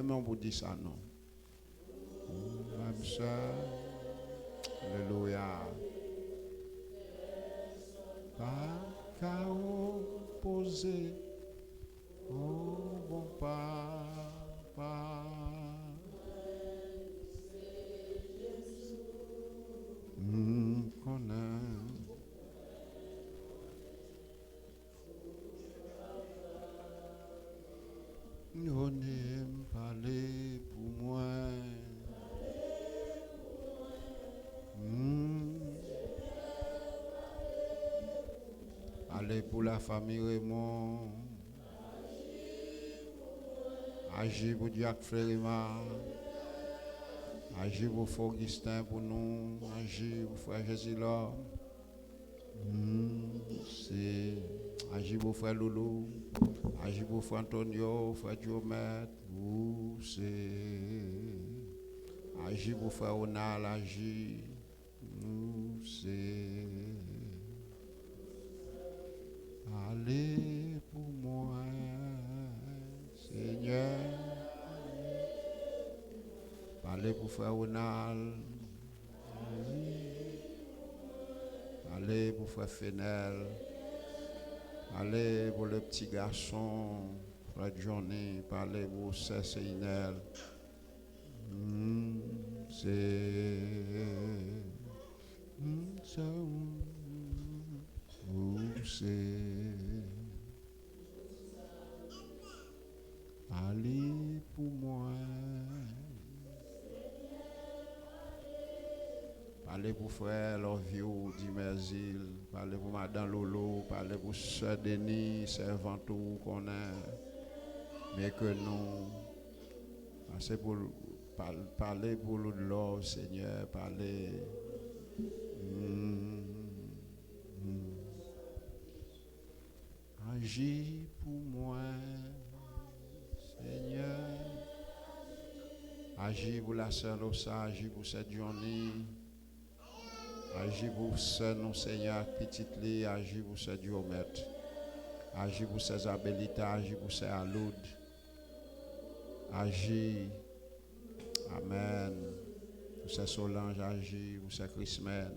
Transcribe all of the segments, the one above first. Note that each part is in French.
Même on vous dit ça, non. Même ça. Alléluia. Pas qu'à opposer au bon papa. Qu'on aime. On aime parler pour moi. Parler pour la famille Raymond. Agir pour Jacques Frérima. Agir pour Augustin pour nous. Agir pour Frère Jésus l'homme. C'est agir pour Frère Loulou. Agir pour Frère Antonio, Frère Diomètre. C'est agir pour Frère Ronald. Agir. C'est allez pour moi, Seigneur. Parlez pour Frère Ronald. Allez pour Frère Fenel. Allez pour le petit garçon, Frère Johnny. Parlez pour Sœur Seinel. Allez pour moi. Parlez pour Frère Lovio Dimerzil. Parlez pour Madame Lolo. Parlez pour Sœur Denis, servante qu'on est. Mais que nous. Parlez pour l'Ordre, Seigneur. Parlez. Agis pour moi, Seigneur. Agis pour la sœur Lossa. Agis pour cette journée. Agis pour ce non Seigneur, petite lit, agis pour ce Diomètre. Agis pour ces Abelita, agis pour ces Aloud. Agis, Amen. Pour ces Solange, agis pour ces Christmen.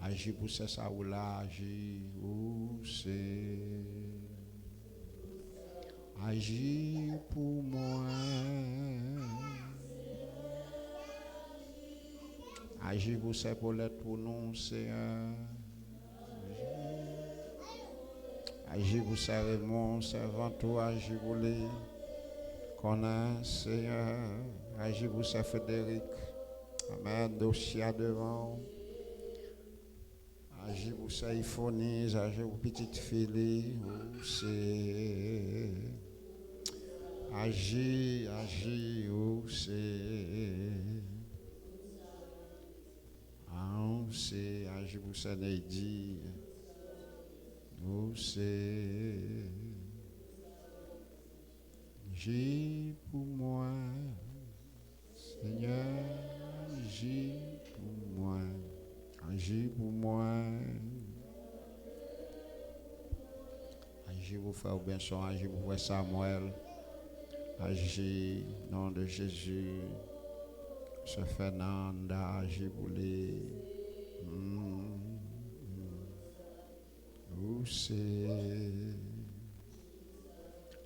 Agis pour ces Saoula, agis, agis pour moi. Agis pour ces Paulette pour nous, Seigneur. Agis pour ces Raymond, servant toi, agis pour les connaître, Seigneur. Agis pour ces Frédéric. Amen, dossier devant. Agis pour ces Iphonis, agis pour petite fille, c'est. Agis, c'est agir pour ça Neidi. C'est agis pour moi, Seigneur. Agis pour moi, agis pour moi. Agis pour Frère Benson, agis pour Frère Samuel. Agis au nom de Jésus. Sœur Fernanda, agis pour les. C'est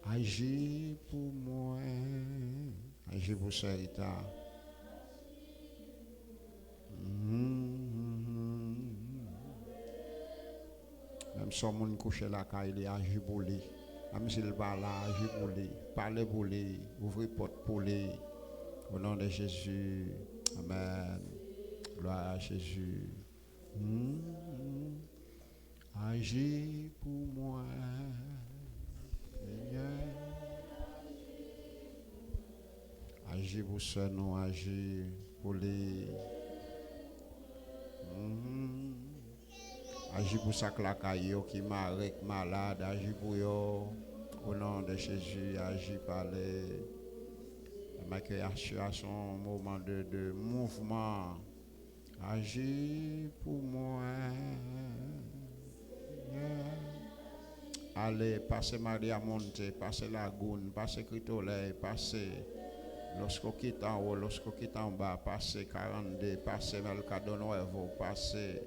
agis pour moi, agis pour Sœur Rita. Même si on est couché là, il est agis pour lui. Même s'il va là, agis pour lui. Parlez pour lui, ouvrez porte pour lui. Au nom de Jésus, Amen. Gloire à Jésus. Agis pour moi, Seigneur. Agis pour ce nom, agis pour les. Agis pour sa clacaille qui est malade, agis pour eux. Au nom de Jésus, agis par les. Ma création, moment de mouvement. Agis pour moi. Allez, passez Maria Monte, passez Lagune, passez Critolay, passez lorsqu'on quitte en haut, lorsqu'on quitte en bas, passez 42, passez Melcado Nuevo, passez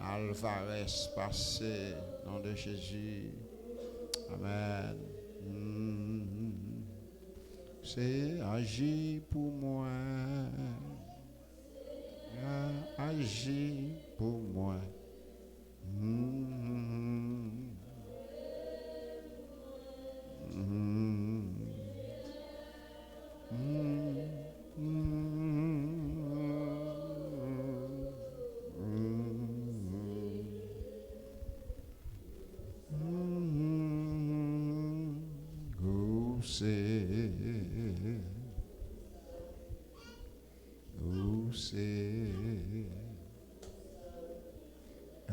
Alvarez, passez, nom de Jésus. Amen. C'est agir pour moi. Agir pour moi.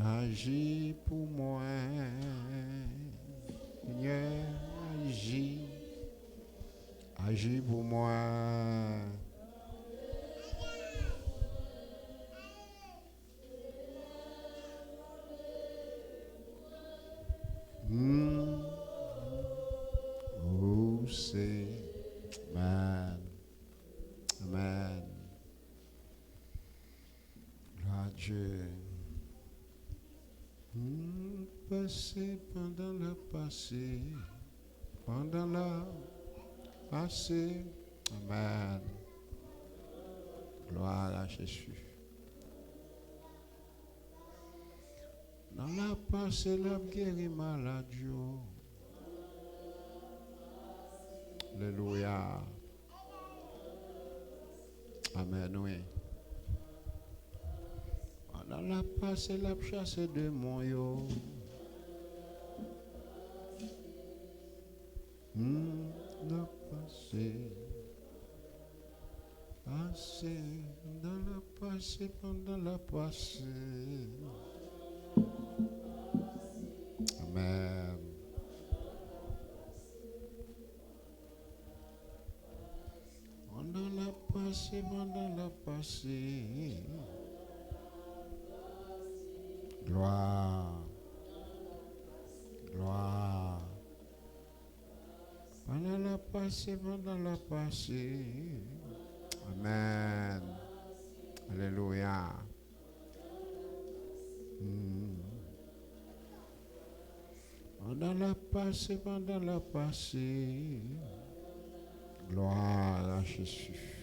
Agis pour moi, Seigneur, agis pour moi. Oh, c'est Amen. Amen. Gloire à Dieu. Passé pendant le passé, pendant le passé. Amen. Gloire à Jésus. Dans la passé, la guéri maladie. Alléluia. Amen, oui. Dans la passé, la chasse de mon yo. La passé, dans la passé, pendant la passé. Amen. Pendant la passé, pendant la passé. Gloire. Gloire. Pendant la passé, pendant la passé. Amen. Alléluia. Pendant la passé, pendant la passé. Gloire à Jésus.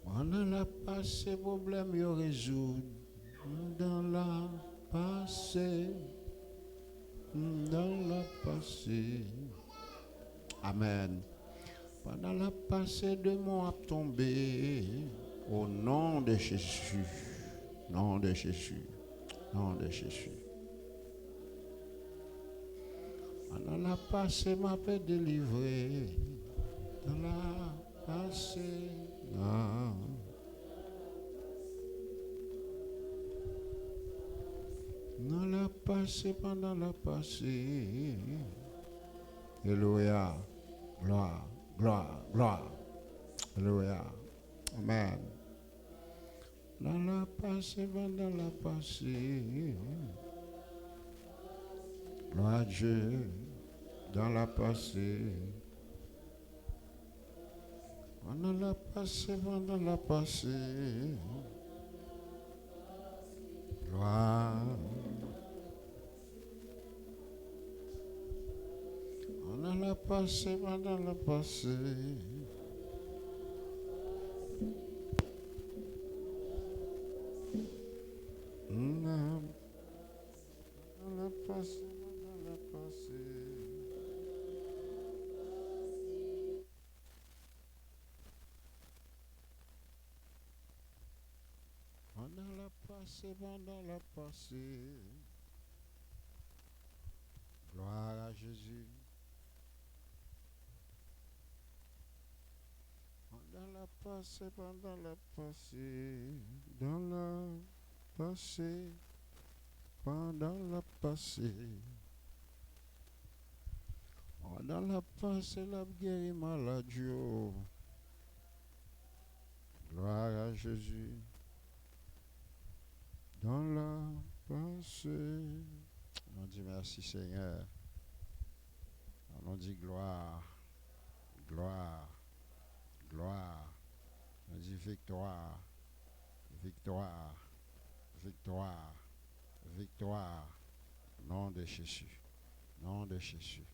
Pendant la passé, problème yo résout. Dans la passé, dans la passé. Amen. Pendant la passé, de mon a tombé. Au nom de Jésus. Nom de Jésus. Nom de Jésus. Pendant la passé, m'a fait délivrer. Dans la passé. Dans la passé, pendant la passé. Alléluia. Gloire, gloire, gloire. Alléluia. Amen. Dans la passé, pendant la passé. Gloire à Dieu. Dans la passé. Pendant la passé, pendant la passé. Gloire. Pendant la passé, pendant la passé. Pendant la passé, pendant la passé. Pendant la passé, pendant la passé. Gloire à Jésus. Pendant la passé, pendant la passé. Dans la passé, pendant la passé. Pendant la passé, la guéri maladie. Gloire à Jésus. dans la pensée. On dit merci Seigneur. On dit gloire, gloire, gloire. On dit victoire, victoire, victoire, victoire. Au nom de Jésus, nom de Jésus,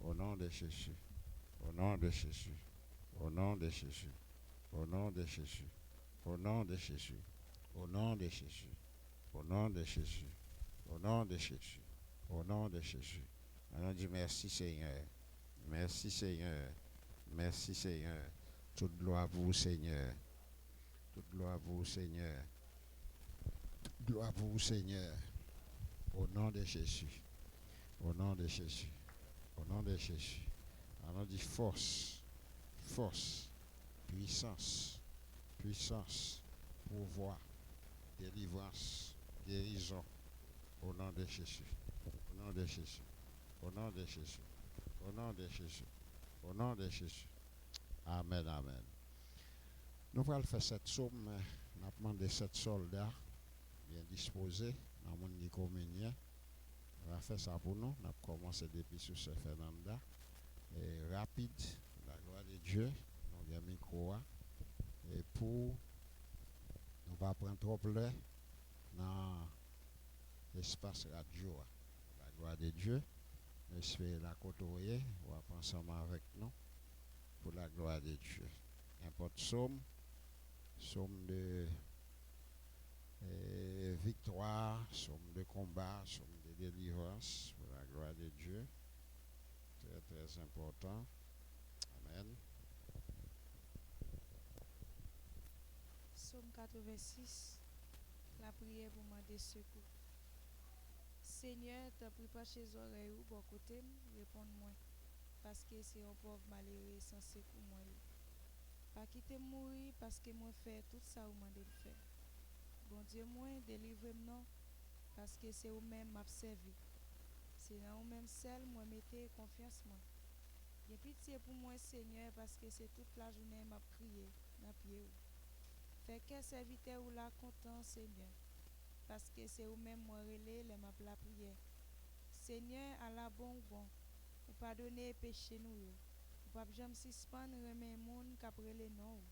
au nom de Jésus, au nom de Jésus, au nom de Jésus, au nom de Jésus, au nom de Jésus, au nom de Jésus, au nom de Jésus, au nom de Jésus, au nom de Jésus. On dit merci Seigneur, merci Seigneur, merci Seigneur. Toute gloire à vous Seigneur, toute gloire à vous Seigneur, gloire à vous Seigneur, au nom de Jésus, au nom de Jésus, au nom de Jésus. On dit force, force, puissance, puissance, pouvoir, délivrance, guérison, au nom de Jésus, au nom de Jésus, au nom de Jésus, au nom de Jésus, au nom de Jésus. Amen, amen. Nous allons faire cette somme, nous avons demandé 7 soldats bien disposés dans le monde communien. On va faire ça pour nous. On a commencé depuis sur ce Fernanda. Et rapide, la gloire de Dieu, nous avons mis micro. Et pour nous pas prendre trop l'heure dans l'espace radio. La gloire de Dieu, nous espérons la côtoyer, on va ensemble avec nous pour la gloire de Dieu. N'importe somme de victoire, somme de combat, somme de délivrance pour la gloire de Dieu. Très très important. Amen. Psaume 86, la prière pour demander secours. Seigneur, t'as pris pas chez oreilles ou bon côté, réponds-moi, parce que c'est un pauvre malheureux sans secours moi. Pas quitter mourir parce que moi fait tout ça ou m'a de faire. Bon Dieu moi, délivre-moi parce que c'est vous même m'a servi. C'est dans vous même seul moi mettez confiance moi. Bien pitié pour moi Seigneur parce que c'est toute la journée m'a crié dans pied. Fait que serviteur ou la content Seigneur parce que c'est vous même moi relais les m'a la prière. Seigneur à la bon ou pardonner péché nous yo. Ou pas jamais suspendre remet monde qu'après les noms.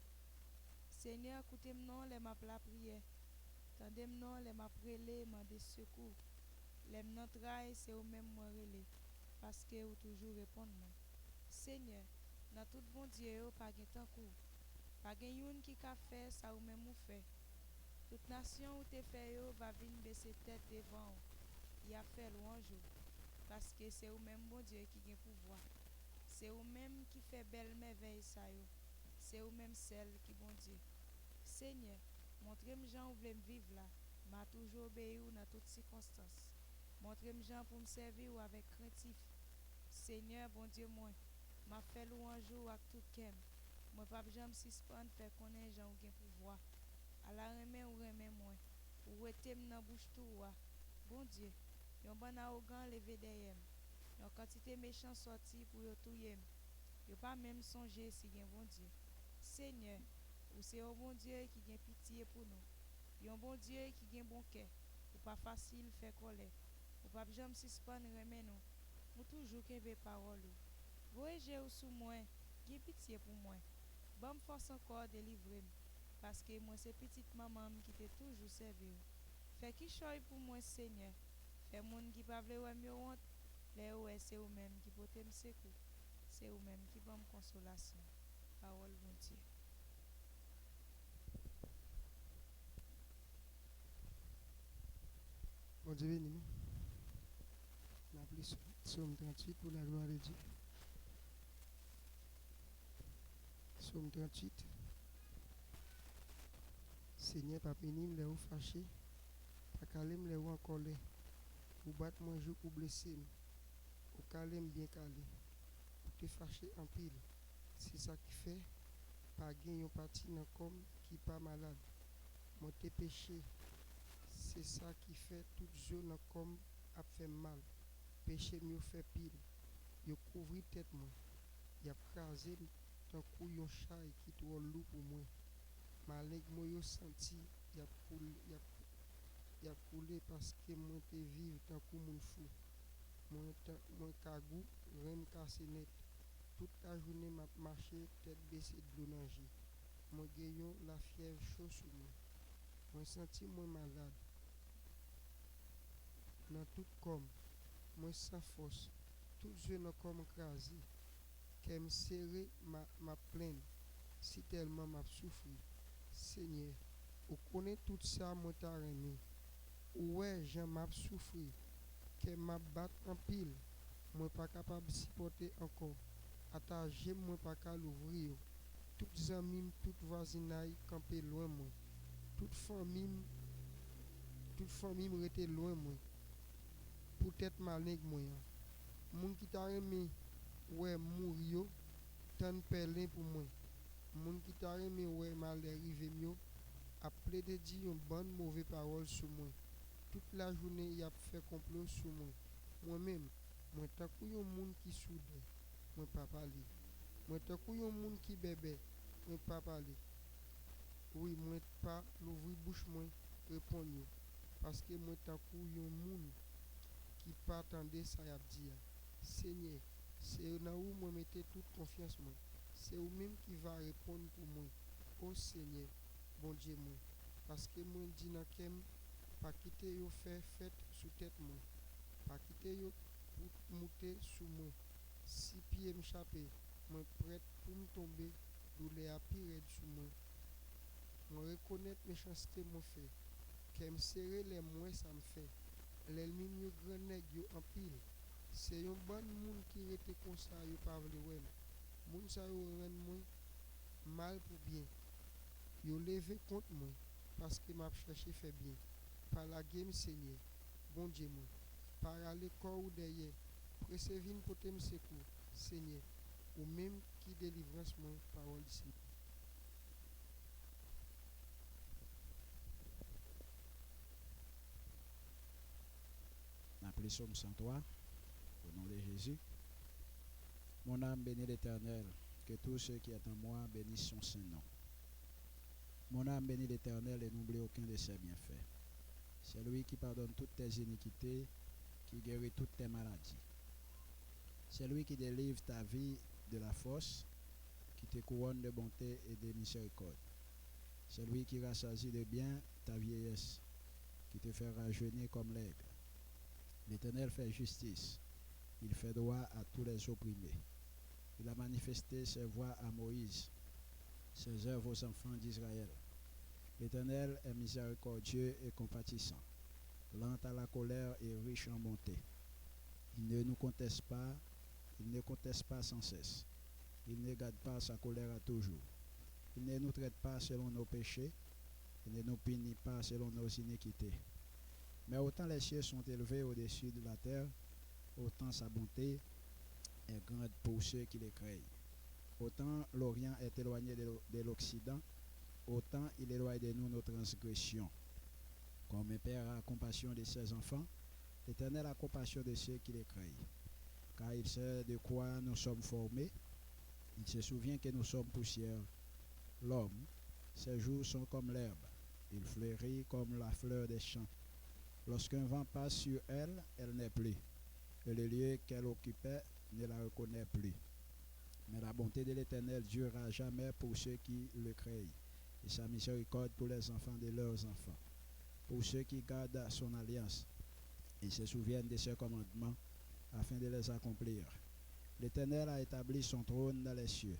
Seigneur écoutez-moi les m'a la prière. Tendez-moi les m'a prélé m'a des secours. Les m'nan trahi c'est vous même moi relais parce que vous toujours répondre moi. Seigneur, dans tout bon Dieu pas gen temps court. Pas gen youn qui ka fait ça ou même ou fait. Toute nation où te fait yo va venir baisser tête devant. Y a fait louange parce que c'est vous même bon Dieu qui gen pouvoir. C'est vous même qui fait belle merveille ça yo. C'est vous même celle qui bon Dieu. Seigneur, montrez-moi Jean où voulez me vivre là. M'a toujours obéi ou dans toutes circonstances. Montrez-moi Jean pour me servir ou avec craintif. Seigneur, bon Dieu moi, m'a fait louange ou avec tout cœur. Moi pas jamais suspendre faire connaître Jean ou gen pouvoir. À la remet ou remet moi. Ou rete dans bouche tout bon Dieu. Yon bon arrogant levé derrière. Yon quantité méchant sorti pour yo touyer. Yo pas même songer si gen bon Dieu. Seigneur, ou c'est un bon Dieu qui gen pitié pour nous. Yon bon Dieu qui gen bon cœur. Ou pas facile faire colère. Ou pas jamais suspendre remet nous. Ou toujours kebe parole. Voyez ou sous moi, gen pitié pour moi. Bonne force encore délivrer. Parce que moi c'est petite maman qui t'ai toujours servi. Fait qui choy pour moi Seigneur. Fait moun qui pa vle wè mi honte. Les ouais c'est ou même qui pote me secours. C'est ou même qui bonne consolation. Parole bon Dieu. Bon Dieu béni nous. On a pris Psaume 38 pour la gloire de Dieu. Psaume 38. Seigneur, pas béni, me ou fâché. Pas calé, me ou en colère. Ou battre moi jour ou blesser. Ou calé, bien calé. Ou te fâché en pile. C'est ça qui fait. Pas gain yon parti dans comme qui pas malade. Mon te péché. C'est ça qui fait tout jour dans comme a fait mal. Péché mieux fait pile. Yo couvri tête moi. Y a crasé tant coup yon chat qui trop lourd pour moi. Malek moi yo senti y y a coulé parce que moi te vive tant que mon fou. Moi kagou, rem cassé net. Toute la journée m'a marché tête baissée de l'eau nager. Moi gayon la fièvre chaud sur moi. Moi senti moi malade. Dans tout comme, moi sans force. Tout yeux dans comme crasé. Qu'elle me serré ma plaine. Si tellement m'a souffri. Seigneur, vous connaissez tout ça, moi t'a aimé. Ouais, j'en m'a souffri. Qu'elle m'a battu en pile. Moi pas capable de supporter encore. Attaché, moi pas capable l'ouvrir. Toutes amis, toute voisinaille campé loin moi. Toute famille, toute famille me était loin moi. Peut-être malin moi. Moun qui t'a aimé, ouais, mourir, tant pelin pour moi. Moun qui t'a aimé, ouais, mal arrivé mieux. A plaidé dit une bonne mauvaise parole sur moi. Toute la journée, il a fait complot sur moi. Moi-même, moi tant que yon moun qui soude, moi pas parler. Moi tant que yon moun qui bébé, moi pas parler. Oui, moi pas l'ouvrir bouche moi répondre parce que moi tant que yon moun qui pas attendre ça y a dit. Seigneur, c'est là où moi mettez toute confiance moi. C'est vous même qui va répondre pour moi. Oh Seigneur, bon Dieu moi, parce que moi dis n'a kem pas quitter yo faire fête sous tête moi, pas quitter yo pour monter sous moi. Si pied m'échappé, moi prête pour me tomber, douleur à pire sous moi. Moi reconnaître méchanceté mon fait, qu'elle serrer les moins ça me fait. L'ennemi mieux grand nèg yo en pile. C'est un bon monde qui était comme ça, yo pas vle wèm. Moun sa yo rend moi mal pour bien. Yo levé contre moi parce que m'a cherché fait bien. Par la game Seigneur, bon Dieu moi. Par aller corps ou derrière, préservine pour te me secours, Seigneur. Ou même qui délivrance moi, parole du Seigneur. Appelez Somme 103, au nom de Jésus. Mon âme bénit l'Éternel, que tous ceux qui est en moi bénissent son saint nom. Mon âme bénit l'Éternel et n'oublie aucun de ses bienfaits. C'est lui qui pardonne toutes tes iniquités, qui guérit toutes tes maladies. C'est lui qui délivre ta vie de la fosse, qui te couronne de bonté et de miséricorde. C'est lui qui rassasie de bien ta vieillesse, qui te fait rajeunir comme l'aigle. L'Éternel fait justice, il fait droit à tous les opprimés. Il a manifesté ses voies à Moïse, ses œuvres aux enfants d'Israël. L'Éternel est miséricordieux et compatissant, lent à la colère et riche en bonté. Il ne nous conteste pas, il ne conteste pas sans cesse. Il ne garde pas sa colère à toujours. Il ne nous traite pas selon nos péchés, il ne nous punit pas selon nos iniquités. Mais autant les cieux sont élevés au-dessus de la terre, autant sa bonté est grande pour ceux qui les craignent. Autant l'Orient est éloigné de l'Occident, autant il éloigne de nous nos transgressions. Comme un père a compassion de ses enfants, l'Éternel a compassion de ceux qui les craignent. Car il sait de quoi nous sommes formés, il se souvient que nous sommes poussière. L'homme, ses jours sont comme l'herbe, il fleurit comme la fleur des champs. Lorsqu'un vent passe sur elle, elle n'est plus, et le lieu qu'elle occupait ne la reconnaît plus. Mais la bonté de l'Éternel durera jamais pour ceux qui le craignent, et sa miséricorde pour les enfants de leurs enfants. Pour ceux qui gardent son alliance, et se souviennent de ses commandements, afin de les accomplir. L'Éternel a établi son trône dans les cieux,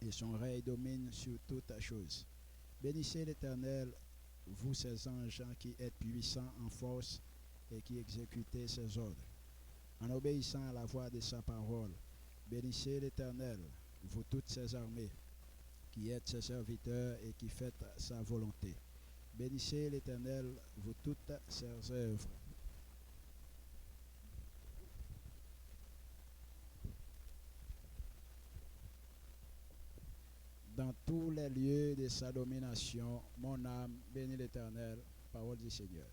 et son règne domine sur toutes choses. Bénissez l'Éternel, vous ses anges qui êtes puissants en force et qui exécutez ses ordres. En obéissant à la voix de sa parole, bénissez l'Éternel, vous toutes ses armées, qui êtes ses serviteurs et qui faites sa volonté. Bénissez l'Éternel, vous toutes ses œuvres. Dans tous les lieux de sa domination, mon âme bénit l'Éternel, parole du Seigneur.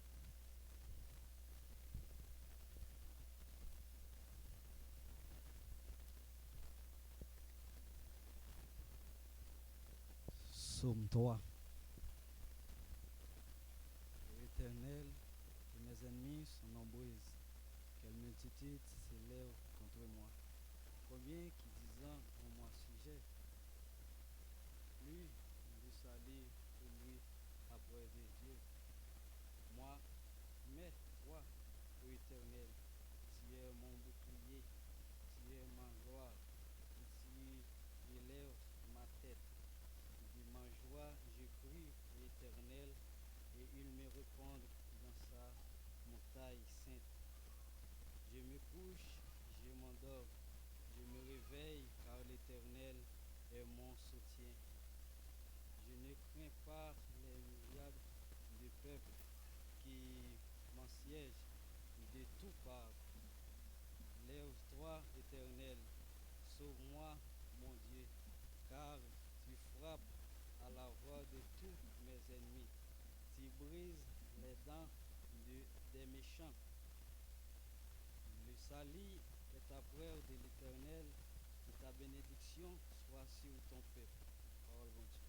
Psaume 3. Éternel, multitude s'élève contre moi. Combien qui disant en moi sujet, lui, du salut pour lui après de Dieu. Moi, mais toi, ô Éternel, tu es mon bouclier, tu es ma gloire, et tu élèves ma tête. De ma joie, je crie au Éternel, et il me répond dans sa montagne sainte. Je me couche, je m'endors, je me réveille, car l'Éternel est mon soutien. Je ne crains pas les myriades de peuples qui m'assiègent de tout parts. Lève-toi, Éternel, sauve-moi, mon Dieu, car tu frappes à la voix de tous mes ennemis. Tu brises les dents des méchants. Le salut est ta prière de l'Éternel, et ta bénédiction soit sur ton peuple. Parole de Dieu.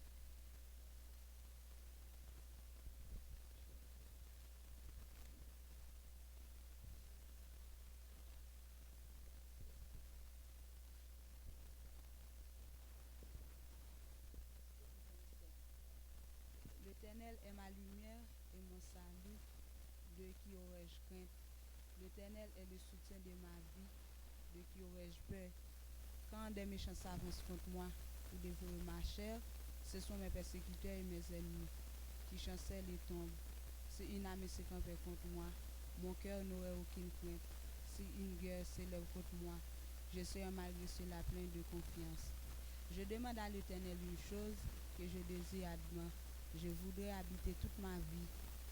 L'Éternel est ma lumière et mon salut, de qui aurais-je crainte? L'Éternel est le soutien de ma vie, de qui aurais-je peur? Quand des méchants s'avancent contre moi pour dévorer ma chair, ce sont mes persécuteurs et mes ennemis qui chancellent et tombent. Si une armée se campait contre moi, mon cœur n'aurait aucune crainte. Si une guerre s'élève contre moi, je serai malgré cela plein de confiance. Je demande à l'Éternel une chose que je désire admettre. Je voudrais habiter toute ma vie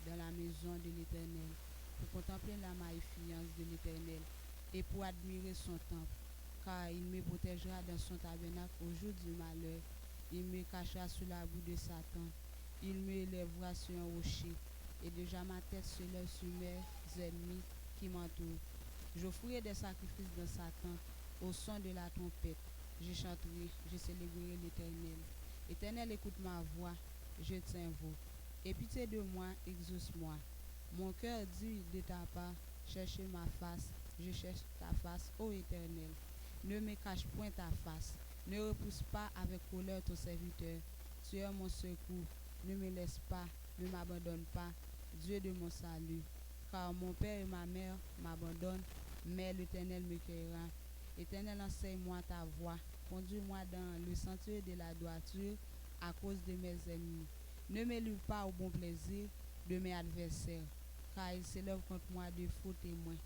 dans la maison de l'Éternel, pour contempler la magnificence de l'Éternel et pour admirer son temple, car il me protégera dans son tabernacle au jour du malheur. Il me cachera sous la boue de Satan. Il me élèvera sur un rocher, et déjà ma tête se lève sur mes ennemis qui m'entourent. J'offrirai des sacrifices dans Satan au son de la trompette. Je chanterai, je célébrerai l'Éternel. Éternel, écoute ma voix, je t'invoque. Aie pitié de moi, exauce-moi. Mon cœur dit de ta part, cherchez ma face, je cherche ta face, ô Éternel. Ne me cache point ta face, ne repousse pas avec colère ton serviteur. Tu es mon secours, ne me laisse pas, ne m'abandonne pas, Dieu de mon salut. Car mon père et ma mère m'abandonnent, mais l'Éternel me cueillera. Éternel, enseigne-moi ta voie, conduis-moi dans le sentier de la droiture à cause de mes ennemis. Ne me livre pas au bon plaisir de mes adversaires, car ils s'élèvent contre moi de faux témoins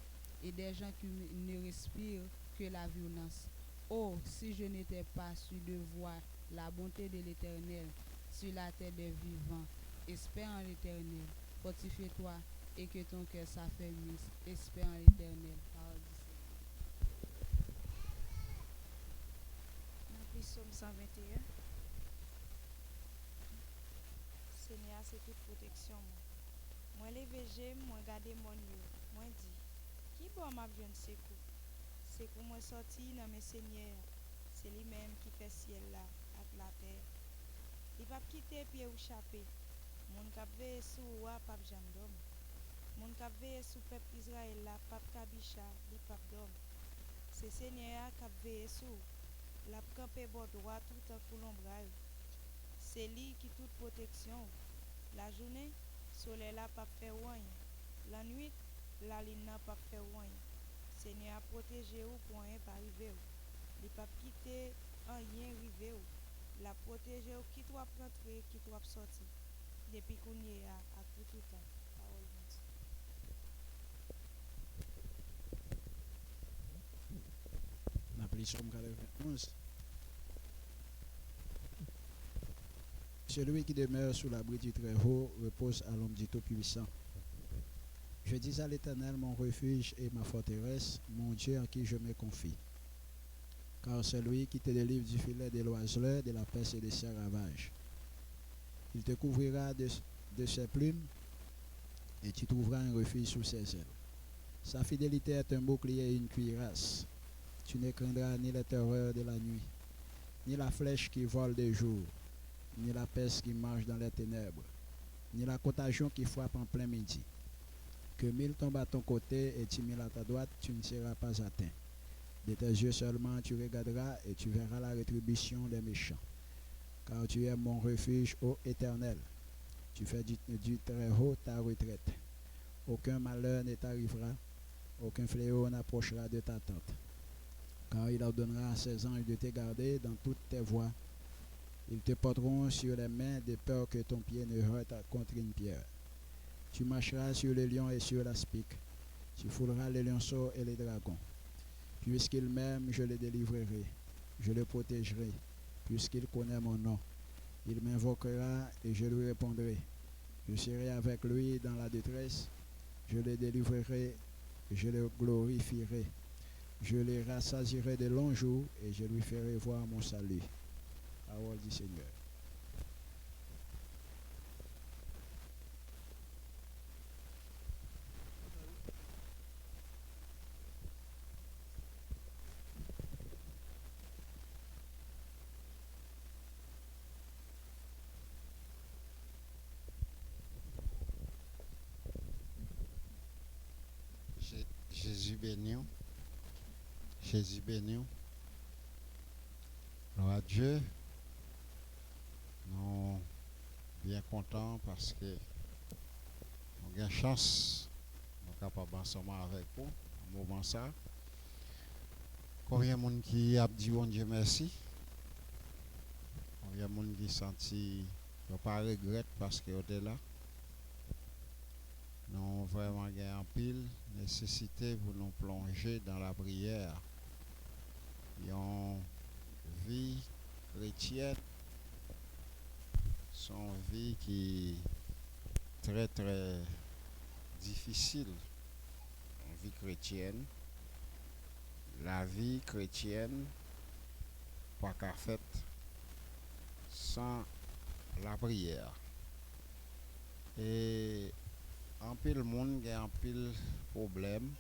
et des gens qui ne respirent que la violence. Oh, si je n'étais pas sûr de voir la bonté de l'Éternel sur la terre des vivants, espère en l'Éternel, fortifie-toi et que ton cœur s'affermisse, espère en l'Éternel. Parole du Seigneur. Dans Psaume 121. Seigneur, c'est toute protection. Moi levé j'aime, moi garder mon lieu. Moi dit, qui bon m'a besoin de secours? Secours moi sorti dans mes seigneurs. C'est lui-même qui fait ciel là, avec la terre. Il va quitter pied ou chapé. Mon cap veille sous roi pape Jandom. Mon cap veille sous peuple Israël là, pape Kabisha, li pape d'homme. C'est Seigneur cap veille sous. La campé bord droit tout en coulombrage. C'est lui qui toute protection. La journée, soleil là pas faire rien. La nuit, la lune n'a pas faire rien. Seigneur a protégé ou pour rien pas arriver. Il pas quitter en rien arriver. La protéger ou qui doit rentrer, qui doit sortir. Depuis qu'on y est à tout temps. Parole de Dieu. Appelé Psaume 91. Celui qui demeure sous l'abri du Très-Haut repose à l'ombre du Tout-Puissant. Je dis à l'Éternel, mon refuge et ma forteresse, mon Dieu en qui je me confie. Car c'est lui qui te délivre du filet de l'oiseleur, de la peste et de ses ravages. Il te couvrira de ses plumes et tu trouveras un refuge sous ses ailes. Sa fidélité est un bouclier et une cuirasse. Tu ne craindras ni les terreurs de la nuit, ni la flèche qui vole de jour, ni la peste qui marche dans les ténèbres, ni la contagion qui frappe en plein midi. Que 1000 tombent à ton côté et 10 000 à ta droite, tu ne seras pas atteint. De tes yeux seulement tu regarderas et tu verras la rétribution des méchants. Car tu es mon refuge, ô Éternel. Tu fais du très haut ta retraite. Aucun malheur ne t'arrivera, aucun fléau n'approchera de ta tente. Car il ordonnera à ses anges de te garder dans toutes tes voies. Ils te porteront sur les mains de peur que ton pied ne heurte contre une pierre. Tu marcheras sur le lion et sur l'aspic. Tu fouleras les lionceaux et les dragons. Puisqu'il m'aime, je le délivrerai. Je le protégerai, puisqu'il connaît mon nom. Il m'invoquera et je lui répondrai. Je serai avec lui dans la détresse. Je le délivrerai et je le glorifierai. Je le rassasierai de longs jours et je lui ferai voir mon salut. Parole du Seigneur. Jésus béni. Jésus béni. Gloire à Dieu. Nous sommes bien contents parce que nous avons une chance. Nous sommes capables ensemble avec vous. Un moment ça. Combien de monde qui a dit bon Dieu merci? Combien de monde qui senti ne pas regret parce que vous êtes là? Nous avons vraiment un pile nécessité pour nous plonger dans la prière. Une vie chrétienne, son vie qui est très très difficile. Une vie chrétienne, la vie chrétienne, pas qu'à fait sans la prière. Et en pile monde a un pile problème,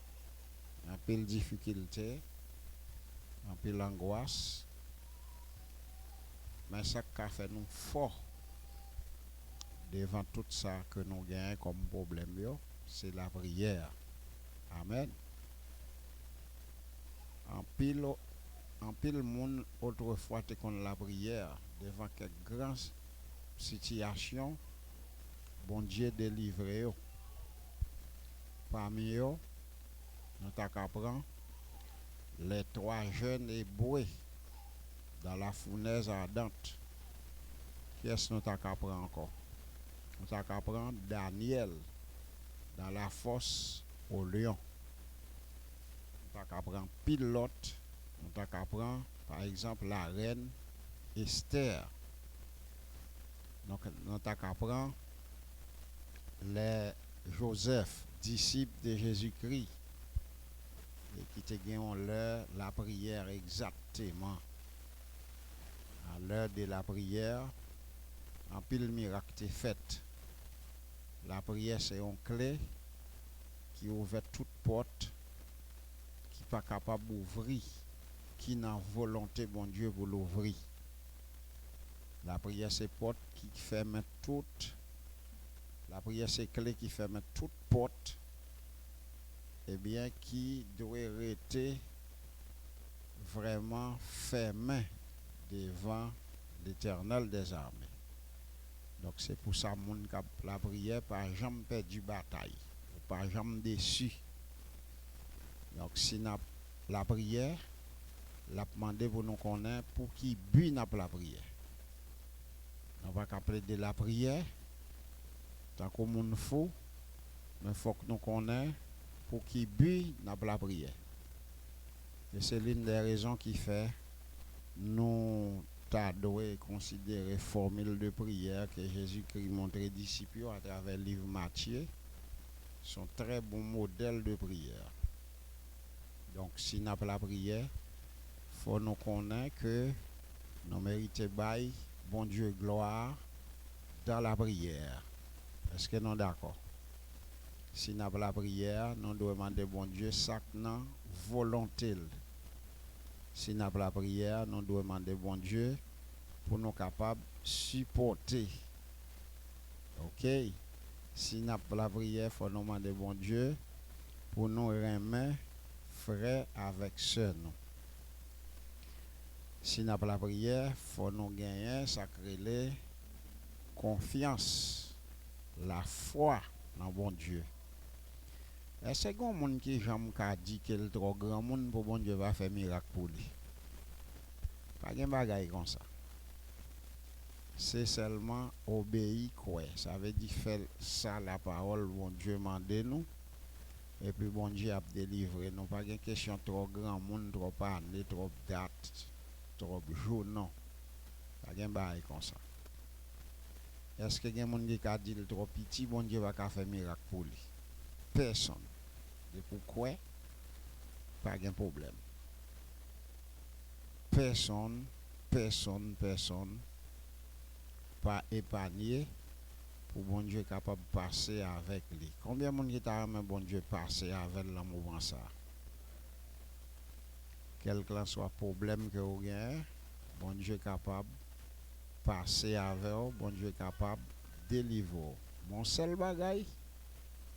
un pile difficulté, un pile angoisse. Mais ça qui a fait nous fort devant tout ça que nous gagnons comme problème, c'est la prière. Amen. En pile monde autrefois te contre la prière devant quelques grandes situations, bon Dieu délivré. Parmi eux, nous t'apprend les 3 jeunes hébreux dans la fournaise ardente. Qui est-ce que nous t'apprend encore? Nous t'apprend Daniel dans la fosse au lion. Nous t'apprend Pilote. Nous t'apprend par exemple la reine Esther. Donc nous t'apprend les Joseph, disciples de Jésus-Christ, et qui te gagnent l'heure la prière exactement. À l'heure de la prière, en pile miracle est fait. La prière c'est une clé qui ouvre toute porte qui pas capable d'ouvrir, qui n'a volonté bon Dieu pour l'ouvrir. La prière c'est porte qui ferme toute. La prière c'est clé qui ferme toute porte. Eh bien qui doit rester vraiment fermé devant l'Éternel des armées. Donc c'est pour ça que la prière pas jamais perdu bataille, pas jamais déçu. Donc si la prière, la demandé pour nous connaître pour qui but n'a la prière. On va appeler de la prière tant qu'on monde faut, mais faut que nous connaissions pour qui but n'a la prière. Et c'est l'une des raisons qui fait nous devons considérer formule de prière que Jésus-Christ montrait aux disciples à travers le livre Matthieu sont très bons modèles de prière. Donc si nous avons la prière, il faut nous connaître que nous méritons bail bon Dieu gloire dans la prière. Est-ce que nous sommes d'accord? Si nous avons la prière, nous devons demander bon Dieu chaque volonté. Si nous avons la prière, nous devons demander bon Dieu pour nous capables de supporter. Ok? Si n'a pas la prière, faut nous demander bon Dieu pour nous remettre frère avec sœur nous. Si n'a pas la prière, faut nous gagner sacré confiance, la foi dans bon Dieu. Est-ce que un monde qui jamais dit qu'il est trop grand monde pour bon Dieu va faire miracle pour lui? Pas de bagaille comme ça. C'est seulement obéir quoi. Ça veut dire faire ça la parole bon Dieu mande nous et puis bon Dieu a délivré nous. Pas de question trop grand monde, trop année, trop date, trop jour non. Pas de bagaille comme ça. Est-ce que quelqu'un qui a dit qu'il est trop petit, bon Dieu va faire miracle pour lui? Personne. Et pourquoi? Pas de problème. Personne pas épargné pour bon Dieu capable de passer avec lui. Combien de monde qui t'a même bon Dieu passer avec le mouvement ça? Quel que soit le problème que vous avez, bon Dieu capable de passer avec vous, bon Dieu capable de délivrer. Mon seul bagage,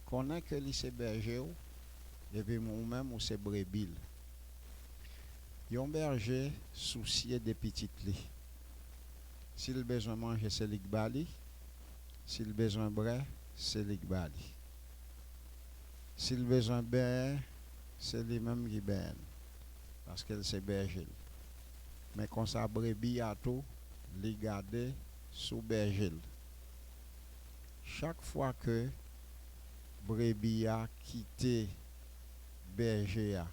connaît que lui c'est berger et puis moi-même ou c'est brebis. Yon berger soucié des petites li. S'il besoin manger, c'est li bali. S'il besoin brer, c'est li bali. S'il besoin ben, c'est lui même qui ben. Parce qu'elle c'est berger. Mais quand ça brebis à tout, li garder sous berger. Chaque fois que brebis a quitté berger a,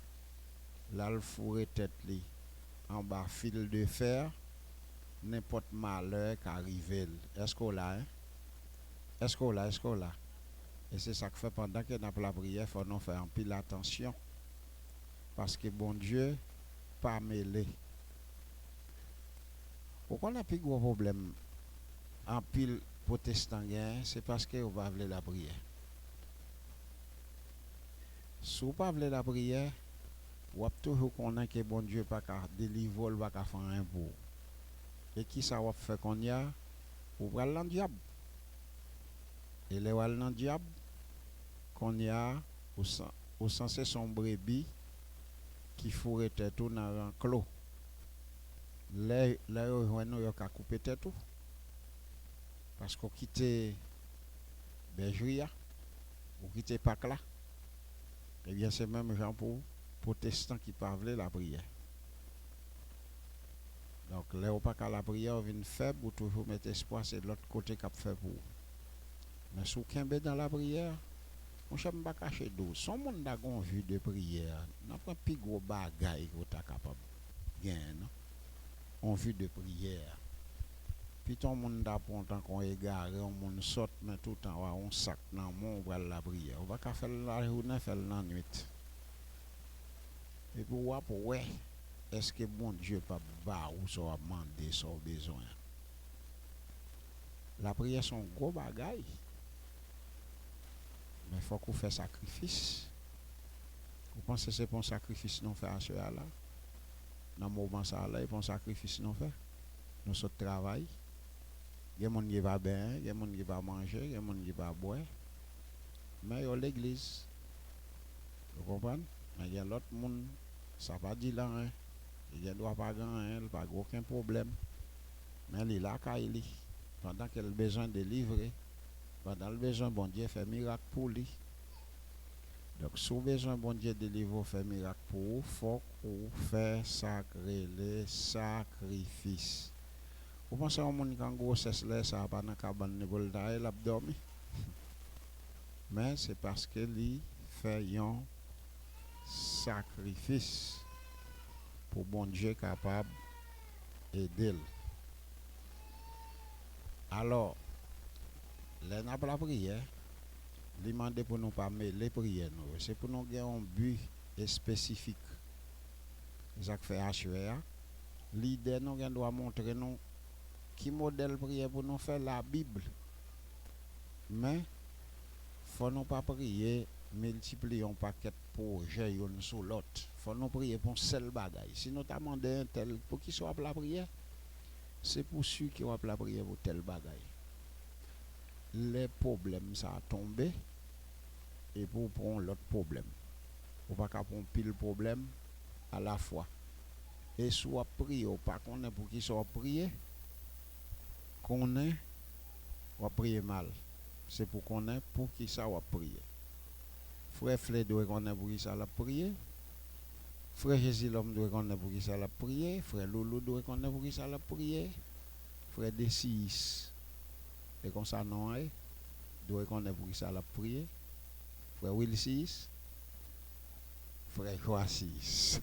là le fourré tête li en bas fil de fer, n'importe malheur qui arrive. Est-ce qu'on l'a? Hein? Est-ce qu'on l'a? Et c'est ça que fait pendant que nous la prière, il faut nous faire un pile attention. Parce que bon Dieu, pas mêlé. Pourquoi on a plus gros problème en pile protestant, c'est parce que vous ne voulez la prière. Si vous ne voulez la prière, vous avez toujours connaître que bon Dieu pas qu'à délivrer, pas qu'à faire un pour. Et qui ça va faire qu'on y a? Ou pral dans diable. Et les wal dans diable qu'on y a au sens son brebis qui fourre tête tout dans un clos. Les yo yo ka couper tête tout. Parce qu'on quitte bergerie ou quitte Pâques là. Eh bien c'est même gens pour protestants qui parlent la prière. Donc, là, pas qu'à la prière, vient faible, ou toujours mettre espoir, c'est de l'autre côté qu'a fait pour. Mais si vous dans la prière, on ne peut pas cacher d'eau. Son monde a une vue de prière, n'a pas plus gros bagaille que vous êtes capable de gagner, non? On vue de prière. Puis tout le monde a pour tant qu'on est égaré, on monde saute, mais tout le temps, on sac dans le monde pour la prière. On va pas faire la journée, faire la nuit. Et puis, ouais. Est-ce que bon Dieu pas va ou ça demander son besoin? La prière c'est un gros bagaille. Mais il faut qu'on fasse sacrifice. Vous pensez que c'est pour un sacrifice non fait à ce là? Dans le moment ça là, pour un sacrifice non fait. Nous sommes travail. Il y a des gens qui va bien, il y a des gens qui va manger, il y a des gens qui va boire. Mais il y a l'église. Vous comprenez? Mais il y a l'autre monde, ça va dire là, hein? Il ne doit pas gagner, pas aucun problème. Mais il est là, pendant qu'il a besoin de livrer, pendant le besoin, bon Dieu fait miracle pour lui. Donc, si vous avez besoin, bon Dieu de livrer, fait miracle pour vous, il faut que vous fassiez les sacrifices. Vous pensez que mon gens qui grossesse là, ça va pas dans la cabane de Volta, il a dormi. Mais c'est parce que lui fait un sacrifice pour bon Dieu capable d'aider. Alors, les n'a pas la prière, il demande pour nous pas mêler prières. C'est pour nous avoir un but spécifique. Ça fait HUA. L'idée nous doit montrer nous qui modèle prière pour nous faire la Bible. Mais il faut nous pas prier multiplier un paquet de projets une sur l'autre. Il faut nous prier pour un seul bagaille. Si nous t'avons demandé un tel pour qui soit la prière, c'est pour ceux qui ont la prière pour tel bagaille. les problèmes ça a tombé et pour prendre l'autre problème. Ou pas qu'à prendre pile problème à la fois. Et soit prier ou pas qu'on est pour qui soit prier, qu'on est ou prier mal. C'est pour qu'on est pour qui ça va prier. Frère Flé doit qu'on est pour qui ça la prier. Frère Jésus l'homme doit qu'on est pour qui ça la prier. Frère Loulou doit qu'on est pour qui ça la prier. Frère D6 et comme ça non doit qu'on est pour qui ça la prier. Frère Will 6 frère Joa 6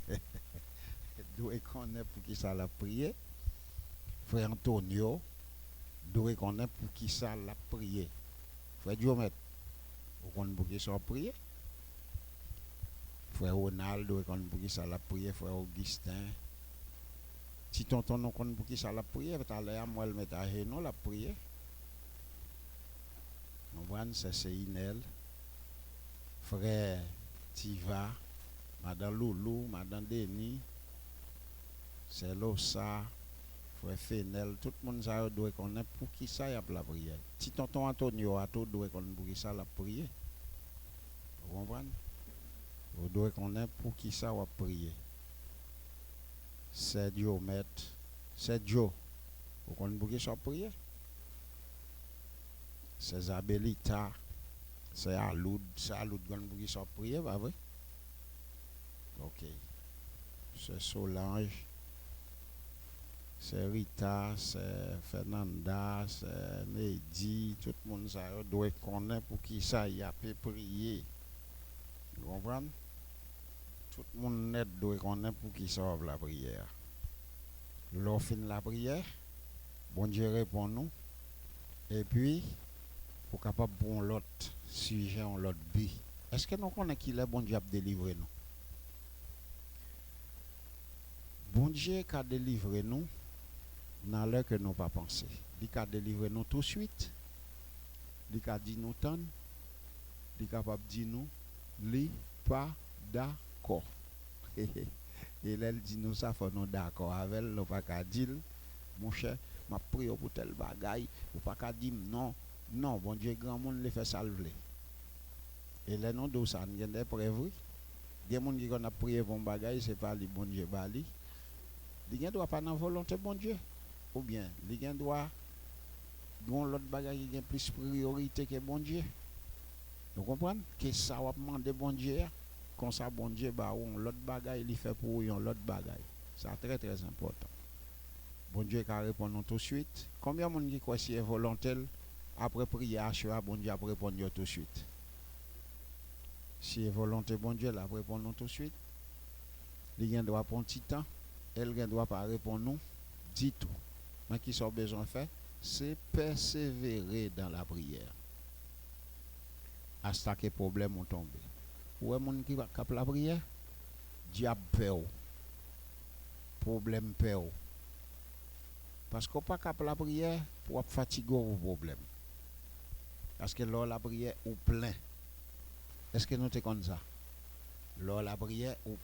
doit qu'on est pour qui ça la prier. Frère Antonio doit qu'on est pour qui ça la prier. Frère Diomètre vous connaissez pour qui ça prier. Frère Ronald doit qu'on pour qui ça la prier. Frère Augustin si tonton non connaît pour qui ça la prier tout à l'heure moi le mettre à non la prier. On voit c'est Inel frère Tiva madame Loulou madame Denis c'est Losa frère Fenel tout le monde ça doit connaître pour qui ça y a la prière. Si tonton Antonio a tout doit connaître pour qui ça la prière. Vous comprenez? Vous doit connaître pour qui ça va prier. C'est Dieu maître c'est Dieu vous connaissez pour qui ça prier. C'est Zabelita c'est Aloud pour qui ça prier pas vrai? OK. C'est Solange c'est Rita, c'est Fernanda, c'est Mehdi, tout le monde ça doit connaître pour qui ça y a peut prier. Vous comprenez? Tout le monde net doit connaître pour qui ça va la prière. L'on fin la prière, bon Dieu répond nous et puis pour capable bon l'autre sujet on l'autre but. Est-ce que nous connaissons qui est bon Dieu a délivré nous? Bon Dieu a délivré nous dans l'heure que nous pas pensé. Il a délivré nous tout de suite. Il a dit nous tant. Il est capable de dire nous, li pas d'accord. Et elle dit nous ça faut nous d'accord avec elle, nous pas qu'à dire mon cher, m'a prié pour tel bagaille, ou pas qu'à dire non, non, bon Dieu grand monde le fait salver. Et les noms de ça, il y a des preuves. Il y a des gens qui ont prié pour un bagaille, c'est pas le bon Dieu bali. Il y a doit pas dans volonté bon Dieu. Ou bien, il y a doit dans l'autre bagaille qui a plus priorité que bon Dieu. Vous comprenez? Que ça va demander bon Dieu, comme ça bon Dieu bah on l'autre bagaille il fait pour yon l'autre bagaille. C'est très très important. Bon Dieu qui répond tout de suite. Combien de monde qui croit si est volontaire après prier à choix bon Dieu après répondre tout de suite. Si est volonté bon Dieu là après répondre tout de suite. Il y a doit prendre petit temps, elle ne doit pas répondre nous dit tout. Mais qui sont besoin de faire, c'est persévérer dans la prière. Hasta que problème ont tombé. Ou est monde qui va cap la prière, diable peur. Problème peur. Parce qu'on pas cap la prière pour fatiguer au problème. Parce que lors la prière ou plein. Est-ce que nous te comme ça? Lors la prière ou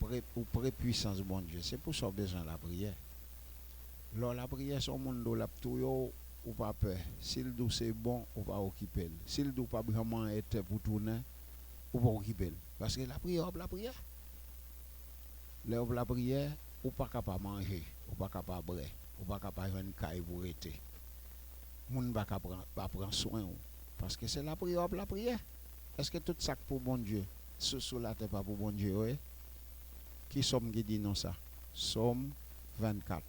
pré-puissance bon Dieu. C'est pour ça besoin de la prière. Lors la prière son monde la tout ou pas peur. S'il dit c'est bon, ou pas occuper. S'il dit pas vraiment être pour tourner, ou pas occuper. Parce que la prière, la prière, ou pas capable manger, ou pas capable boire, ou pas capable faire une caille pour être. Moun pas capable prendre soin parce que c'est la prière. Est-ce que tout ça pour bon Dieu, sous la terre pas pour bon Dieu, oui? Qui sommes qui dit non ça? Somme 24.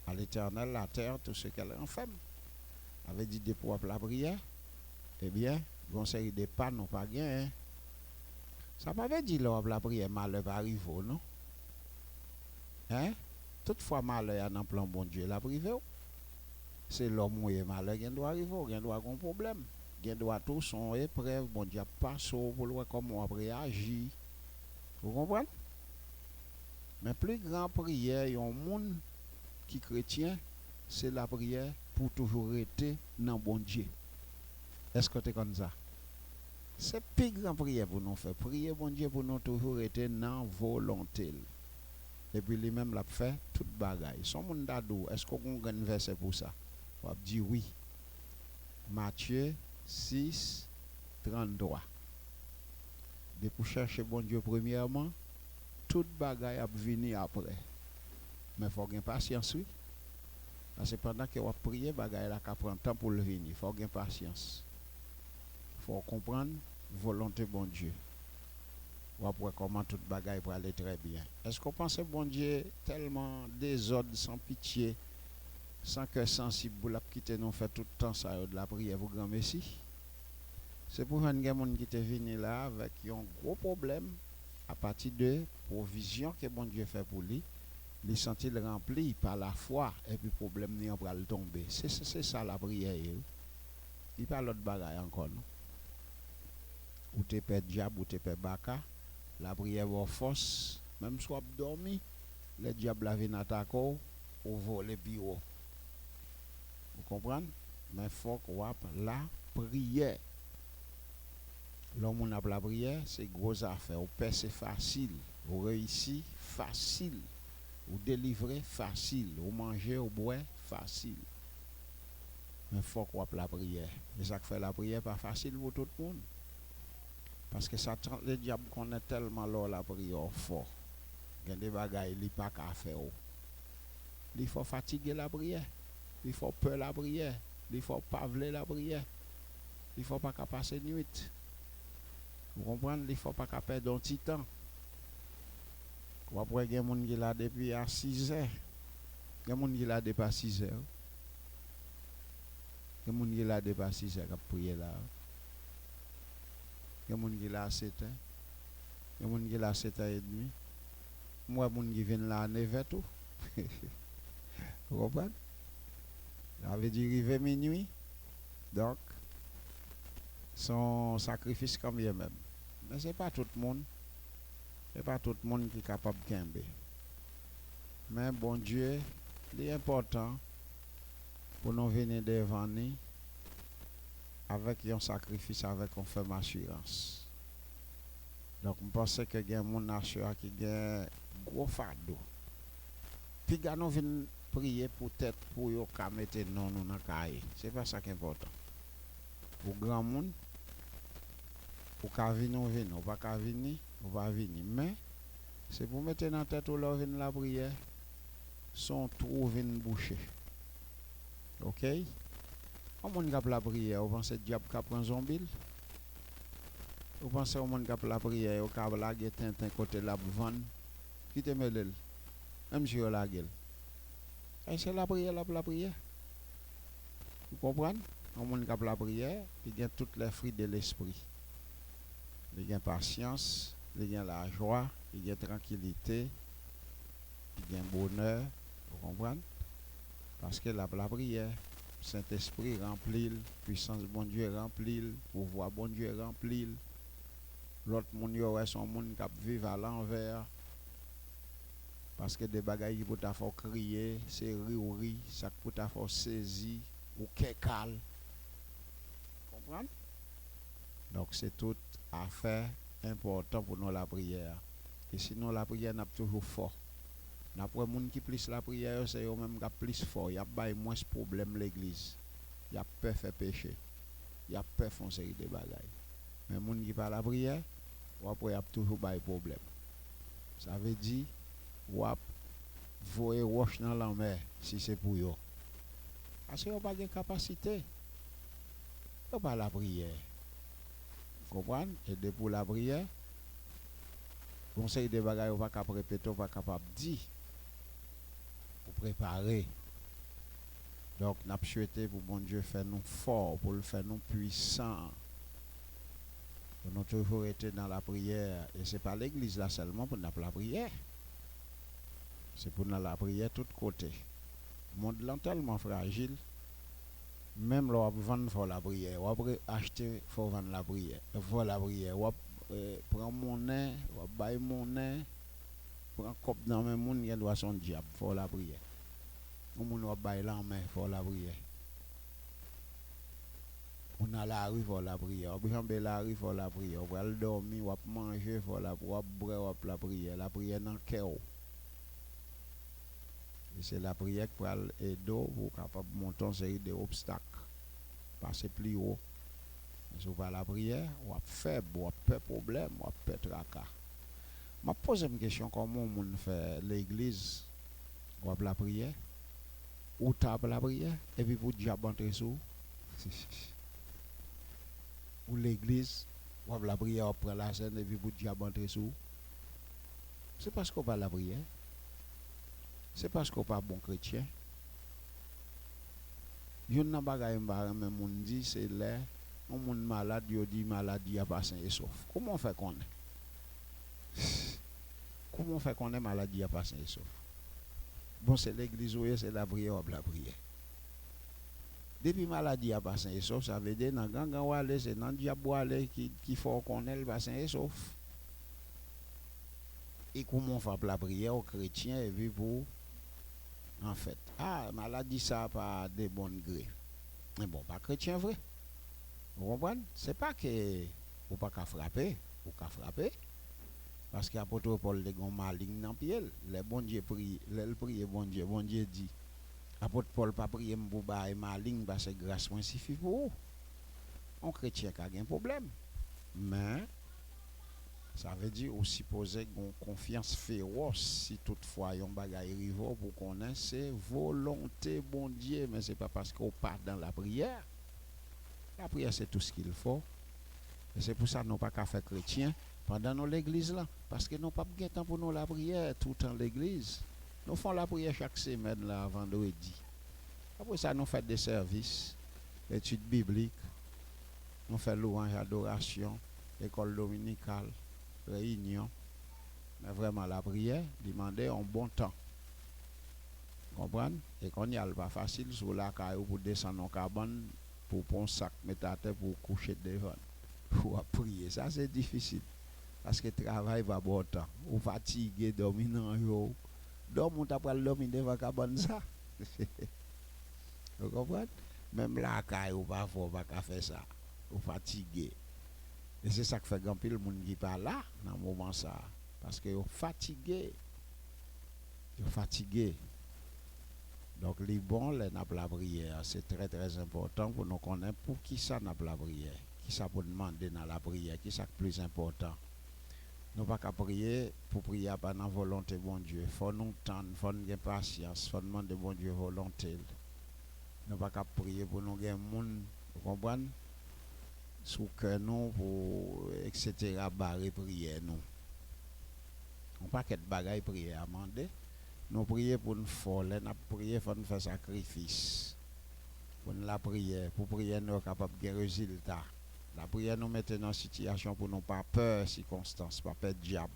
À l'Éternel, la terre, tout ce qu'elle en fait. Avait dit des pour la prière, eh bien, conseil des pas non pas gain. Ça m'avait dit là la prière, malheur va arriver, non? Hein? Toutefois, malheur dans plan bon Dieu, la privé. C'est l'homme qui est malheur, il doit arriver, il doit avoir un problème. Il doit tout son épreuve, bon Dieu passe pour voir comment on réagit. Vous comprenez? Mais plus grand prière, il y a un monde qui chrétien, c'est la prière pour toujours rester dans bon Dieu. Est-ce que tu es comme ça? C'est plus grand prière pour nous faire. Prier bon Dieu pour nous toujours rester dans volonté. Et puis lui-même l'a fait toute bagaille. Son monde d'ado, est-ce qu'on a un verset pour ça? On va dire oui. Matthieu 6, 33. De pour chercher bon Dieu premièrement, toute bagaille a venir après. Mais il faut avoir patience, oui. Parce que pendant que vous priez, bagaille la prend temps pour le venir. Il faut avoir patience. Il faut comprendre volonté bon Dieu. Ou après comment toute bagaille pour aller très bien. Est-ce qu'on pense que bon Dieu tellement désordre, sans pitié, sans cœur sensible, pour la quitter nous faire tout le temps ça de la prière pour grand Messie? C'est pour un gens qui est venu là avec un gros problème à partir de provision que bon Dieu fait pour lui. Il sentit rempli par la foi et puis problème n'est pas le tomber. C'est ça la prière. Il n'y a pas l'autre bagaille encore. Non? Ou tu peux diable ou tu peux baka. La prière va force. Même si tu as dormi, le diable vient attaquer ou voler bureau. Vous comprenez? Mais il faut qu'on la prière. L'homme a la prière, c'est gros affaire. Ou paix c'est facile. Ou réussir facile. Ou délivrer facile. Ou manger, ou boire facile. Mais il faut qu'on la prière. Et ça fait la prière pas facile pour tout le monde. Parce que ça le diable connaît tellement la prière fort. Il y a des bagailles il pas qu'à faire. Il faut fatiguer la prière. Il faut peur la prière. Il faut pavler la prière. Il faut pas qu'à passer nuit. Vous comprenez? Il faut pas qu'à perdre un petit temps. Après, il y a des gens qui là depuis à 6 heures. Il y a des gens qui là depuis à 6 heures. Il y a des gens qui là depuis à 6 heures qui prier là. Il y a des gens qui là à 7 heures. Il y a des gens qui là à 7 heures et demie. Moi, il y a des gens qui viennent là à 9 heures tout. Vous comprenez? Ça veut dire arriver minuit. Donc, son sacrifice quand même. Mais ce n'est pas tout le monde. Ce n'est pas tout le monde qui est capable de gagner. Mais bon Dieu, il est important pour nous venir devant nous avec un sacrifice, avec une ferme assurance. Donc, je pense que il y a mon nation qui a un gros fardeau. Puis, nous venons prier peut-être pour yo ka mettre non nous dans cahier. C'est pas ça qui est important. Pour grand monde, pour ka venir, ou pas ka venir, ou pas venir. Mais c'est pour mettre dans tête ou leur venir la prière, son trou vient boucher. OK? On monde qui la prière, on pense que diable qui prend zombie. On pense au monde qui la prière, on ka la tintin côté la vendre. Qui te mêle? Même si on la gueule. Et c'est la prière, la prière. Vous comprenez? On monde qui la prière, il y a toutes les fruits de l'esprit. Il y a patience, il y a la joie, il y a tranquillité, il y a bonheur. Vous comprenez? Parce que la prière, Saint-Esprit remplit, puissance bon Dieu remplit, pouvoir bon Dieu remplit. L'autre monde y aurait son monde qui vit à l'envers. Parce que des bagailles qui peuvent faire crier, c'est rire, ça peut faire saisir ou kékal. Comprendre? Donc c'est toute affaire importante pour nous la prière. Et sinon la prière n'a toujours fort. Après les gens qui plus la prière, c'est eux même qui plus fort. Il y a pas moins de problème l'église. Il y a peur faire péché. Il y a peur faire une série de bagailles. Mais les gens qui parlent la prière, après il y a toujours pas de problème. Ça veut dire wap voyer roche dans la mer si c'est pour eux. Parce qu'ils n'ont pas de capacité. Ils n'ont pas la prière. Vous comprenez? Et depuis la prière, conseil de bagaille, on va pas répéter, on va pas capable de dire. Pour préparer. Donc, nous avons souhaité pour bon Dieu faire nous forts, pour le faire nous puissants. Pour nous toujours été dans la prière. Et ce n'est pas l'église là seulement pour nous la prière. C'est pour nous la prière de tous côtés. Le monde est tellement fragile. Même là, on vend pour la prière. On va acheter, il faut vendre la prière. Il faut la prière. On prend mon nez, on baille mon nez. Prend cop dans le monde, il doit son diable. Il faut la prière. On va bailler la main, il faut la prière. On a la rue, il faut la prière. On va la rue, il faut la prière. On va dormir, on va manger, il faut la prière. On va boire, la prière. La prière dans le cœur. Et c'est la prière qui va aider pour capable monter une série d'obstacles. Passer plus haut. Si vous pas la prière, ou a faible, ou a peur problème, ou a peur tracas. Je pose une question, comment on fait l'église, ou a la prière, ou tape la prière, et puis pour diable entrer sous, ou l'église, ou a la prière, ou prend la scène, et puis pour diable entrer sous. C'est parce qu'on pas la prière. C'est parce qu'on pas bon chrétien. Yon nan bagay mba men moun di c'est là on moun malade yo dit maladie a pas sain et sauf. Comment on fait qu'on est? Comment on fait qu'on est maladie a pas sain et sauf? Bon c'est l'église ou c'est la prière. Depuis maladie a pas sain et sauf, ça veut dire dans gangan ou aller c'est dans diable ou aller qui faut qu'on est pas sain et sauf. Et comment on fait la prière aux chrétiens et puis pour en fait, maladie ça pas de bon gré. Mais bon, pas chrétien vrai. Vous comprenez? C'est pas que ou pas qu'à frapper, ou qu'à frapper. Parce qu'apôtre Paul de gon maligne dans pied. Les bon Dieu prie, les prie bon Dieu dit. Apôtre Paul pas prier pour bailler maligne parce que grâce moi suffit pour vous. Un chrétien qui a un problème. Mais ça veut dire aussi poser une confiance féroce si toutefois yon bagay rivo pour connaître c'est volonté bon Dieu mais c'est pas parce qu'on part dans la prière. La prière c'est tout ce qu'il faut. Et c'est pour ça que nous pas qu'à faire chrétien pendant nos l'église là parce que nous pas bien temps pour nous la prière tout le temps l'église. Nous faisons la prière chaque semaine là vendredi. Après ça nous faisons des services, études bibliques, nous faisons louange, adoration, école dominicale, réunion, mais vraiment la prière demandait un bon temps. Comprenez? Et qu'on y a pas facile sur la caillou pour descendre en cabane pour prendre un sac mettre à terre pour coucher devant. Pour prier, ça c'est difficile parce que le travail va bon temps. Ou fatigué, dominant yo. Donc on t'a pas dormir devant cabane ça. Vous comprenez? Même la caillou pas faut pas faire ça. Ou fatigué. Et c'est ça qui fait grand pile monde qui pas là dans le moment ça parce que yo fatigué. Donc les bons les n'a la prière, c'est très très important pour nous connaître pour qui ça n'a la prière, qui ça pour demander dans la prière, qui ça plus important. Nous pas qu'à prier pour prier pas dans volonté bon Dieu. Faut nous tendre, faut nous avoir patience, faut demander bon Dieu volonté. Nous pas qu'à prier pour nous gagner monde, vous comprenez? Sous que nous pour etc. barrer prière nous. On pas qu'être bagaille prière amender. Nous prier pour nous folle, nous prier pour nous faire sacrifice. Pour nous la prière, pour prier nous capable de résultat. La prière nous met dans une situation pour nous pas peur circonstances, pas peur diable,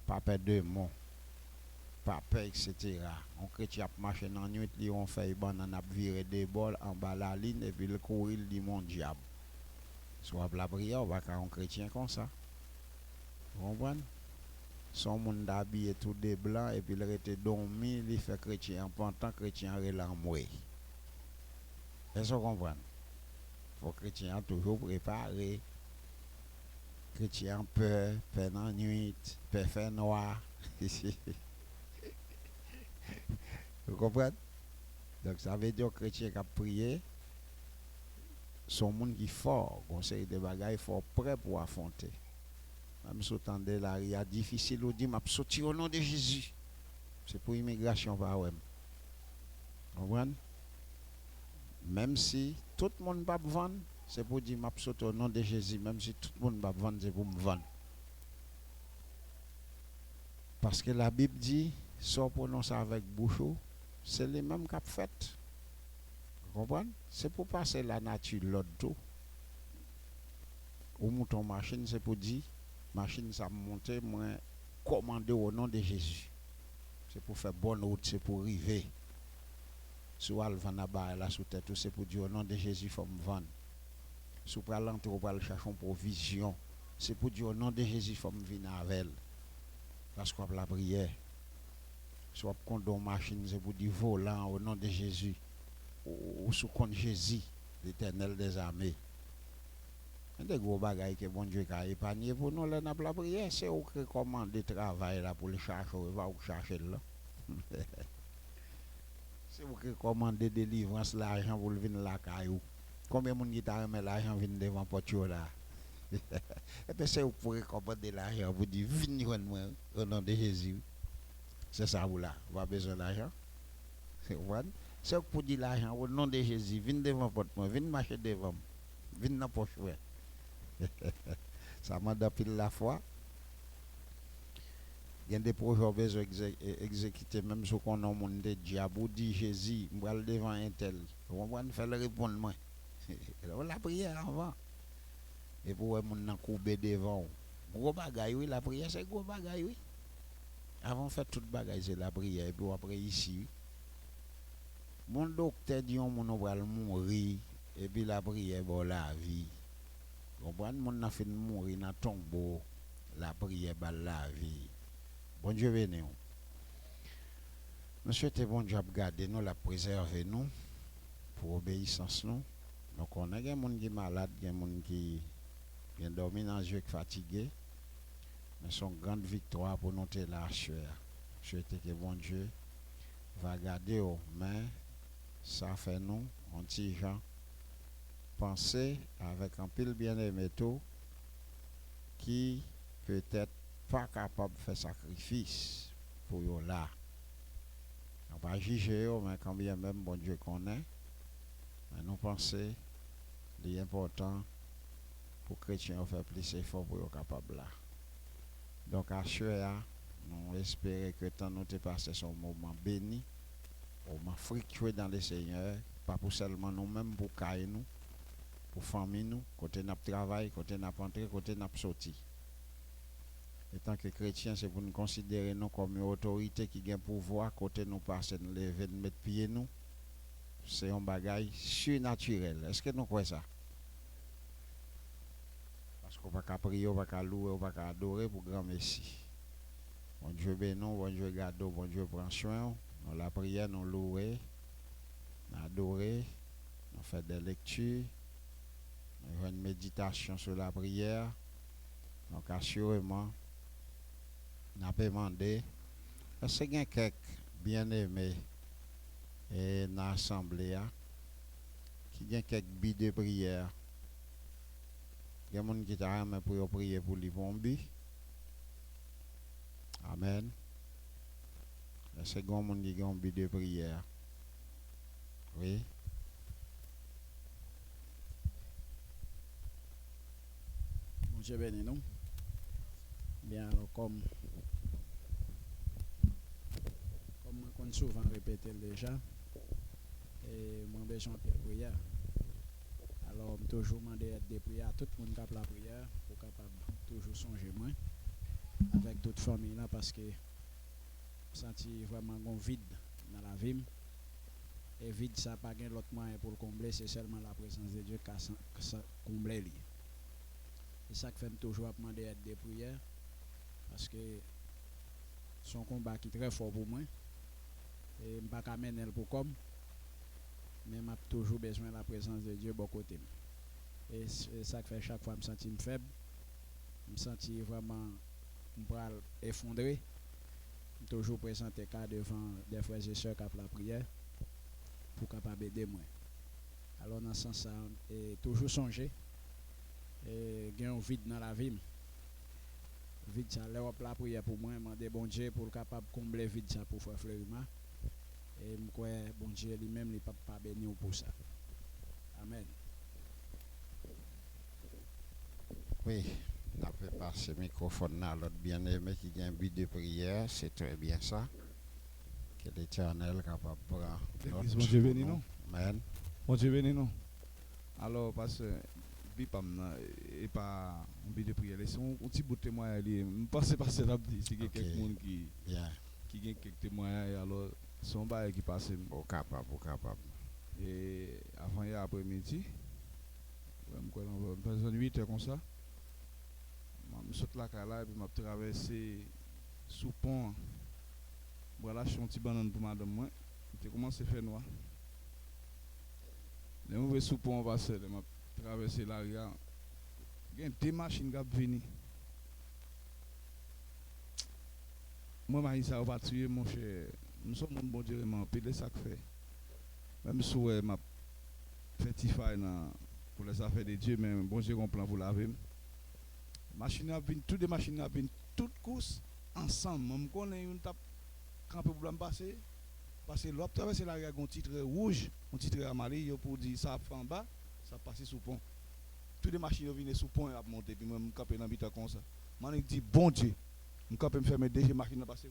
pas peur démon, pas peur etc. On chrétien marche dans nuit, li on fait banane a virer des bols en bas la ligne et puis le courir dit mon diable. Soit la prière, on va faire un chrétien comme ça. Vous comprenez? Son monde habillé tout de blanc et puis il était dormi, il fait chrétien en tant chrétien relamoué. Est-ce que vous comprenez? Faut chrétien toujours préparé. Chrétien peur, peine en nuit, peur fait noir. Vous comprenez? Donc ça veut dire que chrétien qui a prié, son monde qui est fort, conseil de bagaille fort prêt pour affronter. Même si vous entendez la ria difficile, vous dites, je sorti au nom de Jésus. C'est pour l'immigration par vous. Vous comprenez? Même si tout le monde va vendre, c'est pour dire, je sorti au nom de Jésus. Même si tout le monde va vendre, c'est pour me vendre. Parce que la Bible dit, soit prononce avec bouche, c'est les mêmes qu'a fait. Vous comprenez? C'est pour passer la nature l'autre tout. Ou mouton machine, c'est pour dire, machine ça monte, moi commander au nom de Jésus. C'est pour faire bonne route, c'est pour arriver. Soit le vendre là sous tête, c'est pour dire au nom de Jésus, il faut me vendre. Si vous allez entrer, vous allez chercher une provision. C'est pour dire au nom de Jésus, il faut me venir avec elle. Parce qu'on a la prière. Soit condom machine, c'est pour dire volant au nom de Jésus. Ou sous compte Jésus, l'Éternel des armées. Des gros bagailles que bon Dieu a épargné pour nous, là, dans la prière, c'est au que commande de travail là pour le chercher, va ou chercher là. C'est au que commande de délivrance l'argent pour le venir la caillou. Combien de monde qui t'a remis l'argent vient devant porte là? Et puis c'est vous pour récompenser l'argent, vous dites, venez joindre moi au nom de Jésus. C'est ça vous là, vous avez besoin d'argent. C'est vous pour dire l'argent au nom de Jésus, venez devant porte moi, venez marcher devant, venez dans poche. Ça m'a depuis la foi. Il y a des projets qui ont besoin d'exécuter, même si on a un monde de diable, dit Jésus, je vais devant un tel. On va faire le répondre moi. La prière avant. Et pour les gens couper devant. Gros bagaille, oui, la prière c'est gros bagaille, oui. Avant de faire toute bagaille, c'est la prière. Et puis après ici, mon docteur dit qu'on va mourir. Et puis la prière, bon, la vie. Comprenez, mon a fait mourir dans le tombeau. La prière, bah, la vie. Bon Dieu béni. Nous souhaitons bon Dieu garder nous, la préserver nous, pour obéissance nous. Donc on a des gens qui sont malades, des gens qui dorment dans les yeux fatigués. Mais c'est une grande victoire pour nous là. Je souhaite que bon Dieu va garder aux mains. Ça fait nous, on dit gens, penser avec un pile bien-aimé tout qui peut-être pas capable de faire sacrifice pour eux là. On va juger, mais quand bien même bon Dieu connaît, mais nous pensons qu'il est important pour les chrétiens de faire plus d'efforts pour être capables là. Donc à ce moment, nous espérons que tant nous te passé son moment béni, un moment fructueux dans le Seigneur, pas pour seulement nous-mêmes, pour nous, pour famille nous, côté notre travail, côté notre entrée, côté notre sortie. Et tant que chrétiens, c'est pour nous considérer nous comme une autorité qui a pouvoir, côté nous passer, nous lever, nous mettre pied nous. C'est un bagage surnaturel. Est-ce que nous croyons ça? Parce qu'on ne peut pas prier, on ne peut pas louer, on ne peut pas adorer pour grand Messie. Bon Dieu bénit, bon Dieu garde, bon Dieu prend soin. Nous la prière, nous louer, nous adorer, nous faire des lectures, nous faire une méditation sur la prière. Donc assurément, nous avons demandé, est-ce qu'il y a quelques bien-aimés et dans l'assemblée qui ont quelques billes de prière? Il y a des gens qui ont pour prier pour les bombes. Amen. Est-ce qu'il y a des gens qui ont billes de prière? Oui. Bon Dieu béni nous. Bien alors comme moi qu'on souvent répété déjà, et moi besoin de prière. Alors je toujours demander des prières à tout le monde qui a la prière pour capable toujours songer moi avec toute famille là parce que je sens vraiment un vide dans la vie. Et vide ça pas gain l'autre moyen pour le combler, c'est seulement la présence de Dieu qui a comblé. C'est ça qui fait toujours demander des prières parce que c'est un combat qui est très fort pour moi. Et je ne peux pas mener pour comme, mais j'ai toujours besoin de la présence de Dieu de côté. Et c'est ça qui fait chaque fois que je me sens faible, je me sens vraiment effondré. Je toujours présenter cas devant des frères et sœurs qui ont la prière pour capable aider moi. Alors dans ce sens, et toujours songer, et il y a un vide dans la vie. Vide ça, la prière pour moi, demander bon Dieu pour capable combler vide ça pour faire Fleurima. Et je crois bon Dieu lui-même ne peut pas bénir pour ça. Amen. Oui, on a fait passer le microphone à l'autre bien-aimé qui a un but de prière, c'est très bien ça. Que l'Éternel est capable de prendre. Bon Dieu béni nous. Amen. Bon Dieu béni nous. Alors, parce que Bipam n'est pas un but de prière. C'est un petit bout de témoignage. Je pense que c'est quelqu'un qui a quelques témoignages. Alors, son bail qui passe. Capable. Et avant hier après-midi, je suis 8 heures comme ça. Je saute la cala et puis je traversé sous pont. Voilà, je suis un petit banane pour madame moi. J'ai commencé à faire noir. Les mauvais sous pont passé, je traversé l'arrière. Il y a deux machines qui sont venues. Moi, je ne pas tuer mon cher. Nous sommes un bon Dieu, mais pile ça que fait. Même si je fait tifay pour les affaires de Dieu, mais bon Dieu, on plan pour laver. Machine a venu, toutes les machines a venu, toutes courses ensemble. Je connais une tape quand on peut passer. Parce que l'autre traverser la rue avec un titre rouge, un titre amarillé pour dire ça fait en bas, ça passe sous pont. Toutes les machines viennent sous pont et monter, puis moi je camper dans l'habitat comme ça. Je dis bon Dieu, je camper me faire mes deux machines passer.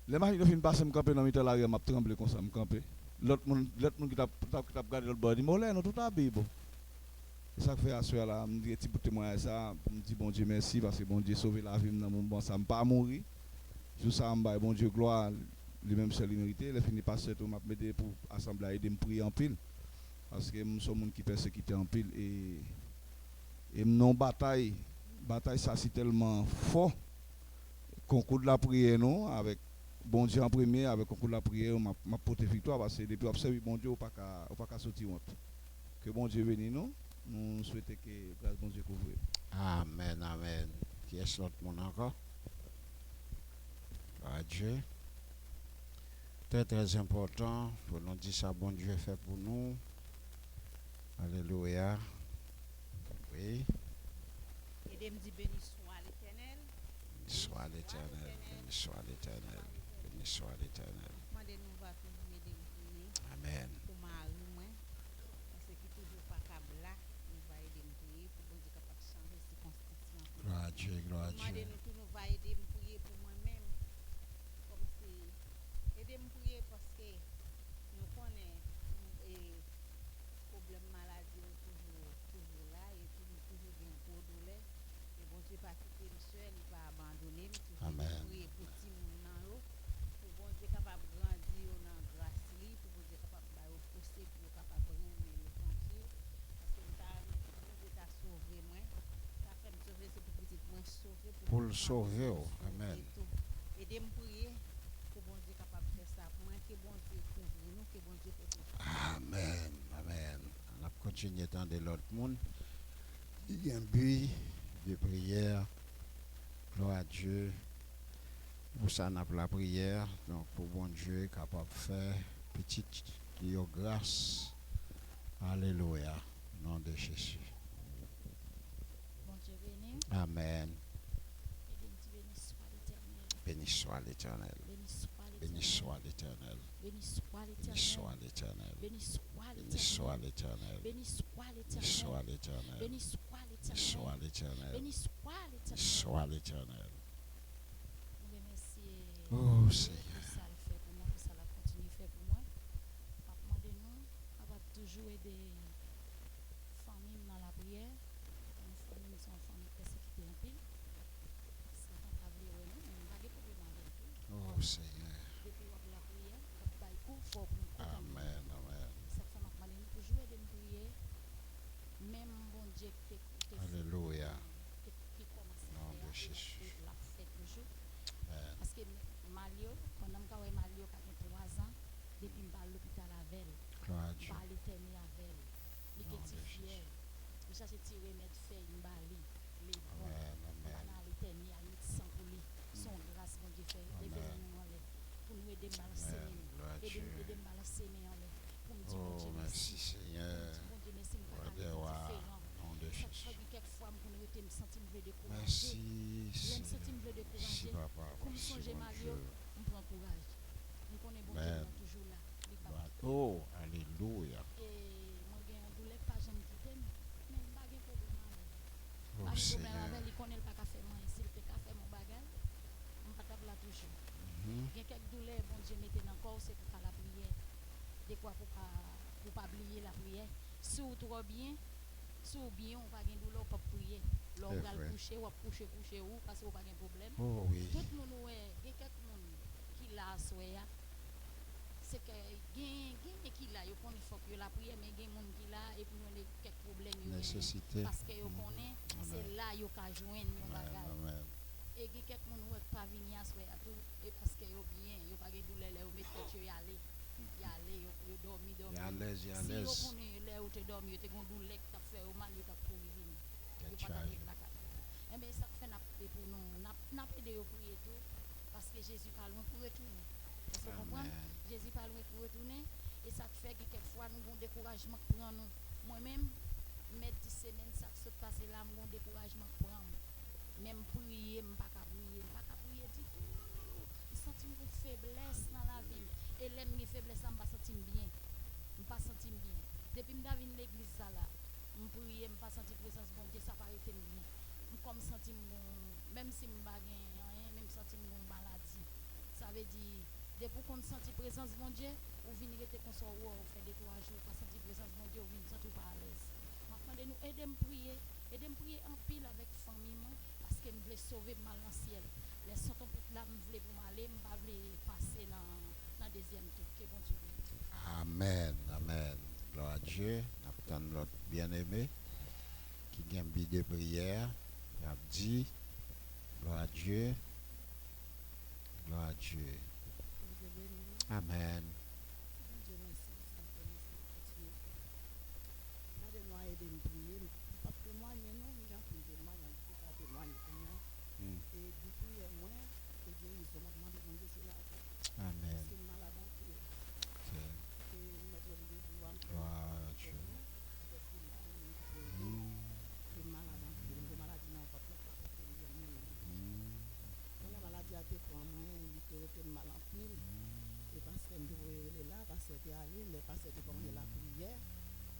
Les machines viennent passer, je camper dans l'habitat la rue, je tremble comme ça, je camper. L'autre monde qui t'a regardé l'autre bord dit mollet, non tout habillé bon. C'est ça que fait à ce là, me dit petit bout témoin ça, me dit bon Dieu merci parce que bon Dieu sauvé la vie dans mon bon ça me pas mourir. Tout ça me bon Dieu gloire lui-même seul mérité, il finit par cette m'a m'aider pour assembler aider me prier en pile parce que nous sommes monde qui persécuté en pile et non bataille ça c'est tellement fort concours de la prière non avec bon Dieu en premier avec concours de la prière m'a porté victoire parce que depuis observer bon Dieu pas qu'à sortir honte. Que bon Dieu bénisse nous. Nous souhaitons que grâce bon Dieu couvre. Amen, amen. Qui est l'autre monde encore? Dieu. Très très important pour nous dire ça bon Dieu fait pour nous. Alléluia. Oui. Et me dit béni soit l'Éternel. Béni soit l'Éternel. Béni soit l'Éternel. Béni soit l'Éternel. Demandez-nous va toujours aider nous. Amen. Pour mari moi parce que toujours pas câble là, nous va aider nous prier pour bon Dieu capable changer circonstances. Gloire à Dieu, gloire à Dieu. Demandez-nous tout nous va aider me prier pour moi-même. Comme si aider me prier parce que nous connaissons et problème maladie toujours là et toujours bien pour douleur et bon Dieu pas quitter le seul, il pas abandonner, toujours prier pour petit monde dans l'eau pour bon Dieu capable grandir dans grâce li pour bon Dieu capable ba pousser pour capable mener le tranquille parce que nous t'a sauvé moi ça fait me sauver c'est pour petit moi sauver pour le sauver. Amen. Aider me prier pour bon Dieu capable faire ça pour moi que bon Dieu couvre nous que bon Dieu fait ça. Amen. Amen. On a continué dans de l'autre monde. Il y a un but de prière. Gloire à Dieu. Pour ça, on a la prière. Donc, pour bon Dieu, capable de faire petite grâce. Alléluia. Au nom de Jésus. Bon Dieu béni. Amen. Béni soit l'Éternel. Béni soit l'Éternel. Béni soit Béni l'Éternel. soit l'Éternel. Béni soit Béni soit l'Éternel. Béni soit Béni soit l'Éternel. l'Éternel. Béni soit Béni soit l'Éternel. l'Éternel. Béni soit Béni l'Éternel. soit l'Éternel. Nous remercions Oh pour Seigneur. ça le fait pour moi, pour ça la continue fait pour moi. Pas demander nous, on va toujours aider famille dans la prière. Nos familles sont familles persécutées en pile. C'est un tableau nous, on pas de problème avec tout. Oh Seigneur. Depuis la prière, on va y coup fort pour nous. Amen. Amen. Ça fait m'a demandé toujours aider me prier. Même bon Dieu qui Alléluia. qui commence Nom de Jésus. la fête toujours. Amen. Parce que Mario, pendant que Mario a 3 ans, depuis que je l'hôpital avec elle, Gloire à Dieu. je l'ai terminé avec elle. Il Nom était de fier. Je cherche à tirer mettre fait une balle. Les bons. Amen. Amen. On a les terminé à mettre sans pour lui. Son grâce, mon Dieu, fait. Pour nous aider à balancer. Amen. Gloire à Dieu. Aider à balancer. Pour me dire, bon Oh Dieu, merci Seigneur. Bon Dieu, merci. Gloire à nom de Chaque Jésus. fois que quelquefois je me sens découragé. Merci Je me sens Seigneur. Merci découragé. Papa. Pour me Merci songer mon Mario, Dieu. on prend courage. On connaît bon Dieu Amen. toujours là. Il pas Gloire- quitté. Oh, alléluia. Et moi j'ai un douleur pas jamais quitté mais pas de problème avec. Oh Pas de problème Seigneur. avec, il connaît pas qu'à faire moi, s'il peut qu'à faire mon bagage, on pas taper la touche. Mhm. Il y a quelques douleurs bon Dieu mettez dans le corps c'est pour faire la prière. Des fois pour pas oublier la prière. Si vous trop bien, si vous bien on pas gain douleur pas prier. L'on C'est va vrai. coucher ou coucher ou parce que vous pas gain problème. Oh oui. Tout le monde ouais, il y a quelques monde qui l'a soya. C'est que gain qui là, yo connaît faut que la prière mais gain monde qui là et puis on a quelques problèmes yo Nécessité. parce que yo connaît c'est là yo ka joindre yon Amen. bagage. Amen. Et gain quelques monde ouais pas venir à soya tout et parce que yo bien, yo pas gain douleur là yo mettre tête yo y aller. Yo dormi. Il est à l'aise, il est à Si yo l'aise. connaît là où te dormi, yo te gon douleur qui t'a fait au mal yo t'a pour venir. Yo Get pas charged. mettre la carte. Eh bien ça fait n'a pour nous n'a aider yo prier tout parce que Jésus pas loin pour retourner. Est-ce que vous comprenez? Jésus pas loin pour retourner. Et ça te fait que quelquefois nous avons un découragement pour nous. Moi-même, mes 10 semaines, ça se passe là, j'ai un découragement pour prendre. Même prier, je ne peux pas prier du tout. Je sens une faiblesse dans la vie. Et l'ennemi faiblesse, je ne me sens bien. Je ne me sens bien. Depuis que je viens à l'église, je prie, je ne me sens la présence de Dieu, ça paraît bien. Je comme senti même si je ne rien, même senti une maladie. Ça veut dire, depuis qu'on sent la présence de Dieu, ou venir rester comme ça, ou fait 2-3 jours, pas sentir la présence de Dieu, ou venir sentir pas à l'aise. Maintenant, nous aider à prier en pile avec la famille, parce que je voulais sauver mal dans le ciel. Les sont là, je voulais pour m'aller, je voulais passer dans le deuxième tour. Que bon Dieu bénisse. Amen, amen. Gloire à Dieu. Nous avons notre bien-aimé qui a une de prière. Il a dit, gloire à Dieu. Gloire à Dieu. Amen. Dieu merci, Seigneur, continue. Moi, de moi aider me prier, pas témoigner non, j'ai plus témoigner, je pas témoigner comme moi. Et depuis moi, et guérison, m'a demandé mon Dieu c'est là. Amen. Parce que malade en pied. Et mettre le Dieu pour moi. Gloire à Dieu. Et malade en pied, une maladie n'a pas de place pour le Dieu. Quand la maladie a été pour moi, il était mal en pile. Et parce que je voulais là, parce que j'étais allé, mais parce que j'ai commencé la prière,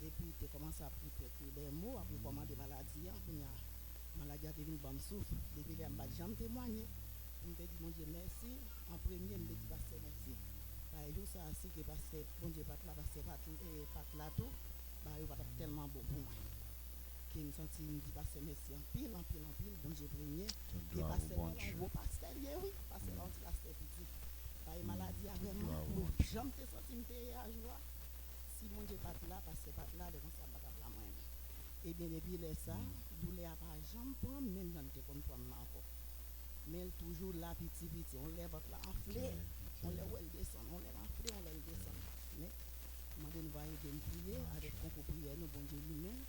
et puis tu commences à répéter des mots, après comment des maladies, puis la maladie a devenu bon souffle, depuis les mbats, j'aime témoigner. Je me dis, mon Dieu, merci. En premier, je me dis, parce que merci. Par exemple, ça, c'est que parce que bon Dieu, pas là, parce que pas là tout, il va être tellement bon pour moi. Qui me sentit, me dit, parce que merci, en pile, bon Dieu, premier. Et parce que là, on va passer, oui, parce que là, on dit, là, c'est petit. Par une maladie, vraiment, j'aime te sentir à joie. Si mon Dieu pas là, parce que pas là, les gens ne savent pas moi. Et bien, depuis ça, douleur à pas jambe prendre, même dans le comme prendre encore. Mais toujours là, petit, on lève là, enflé, on lève, elle descend, on lève enflé, on lève descend. Mais, moi, nous va aider à prier, avec concours prière, nous, bon Dieu lui-même,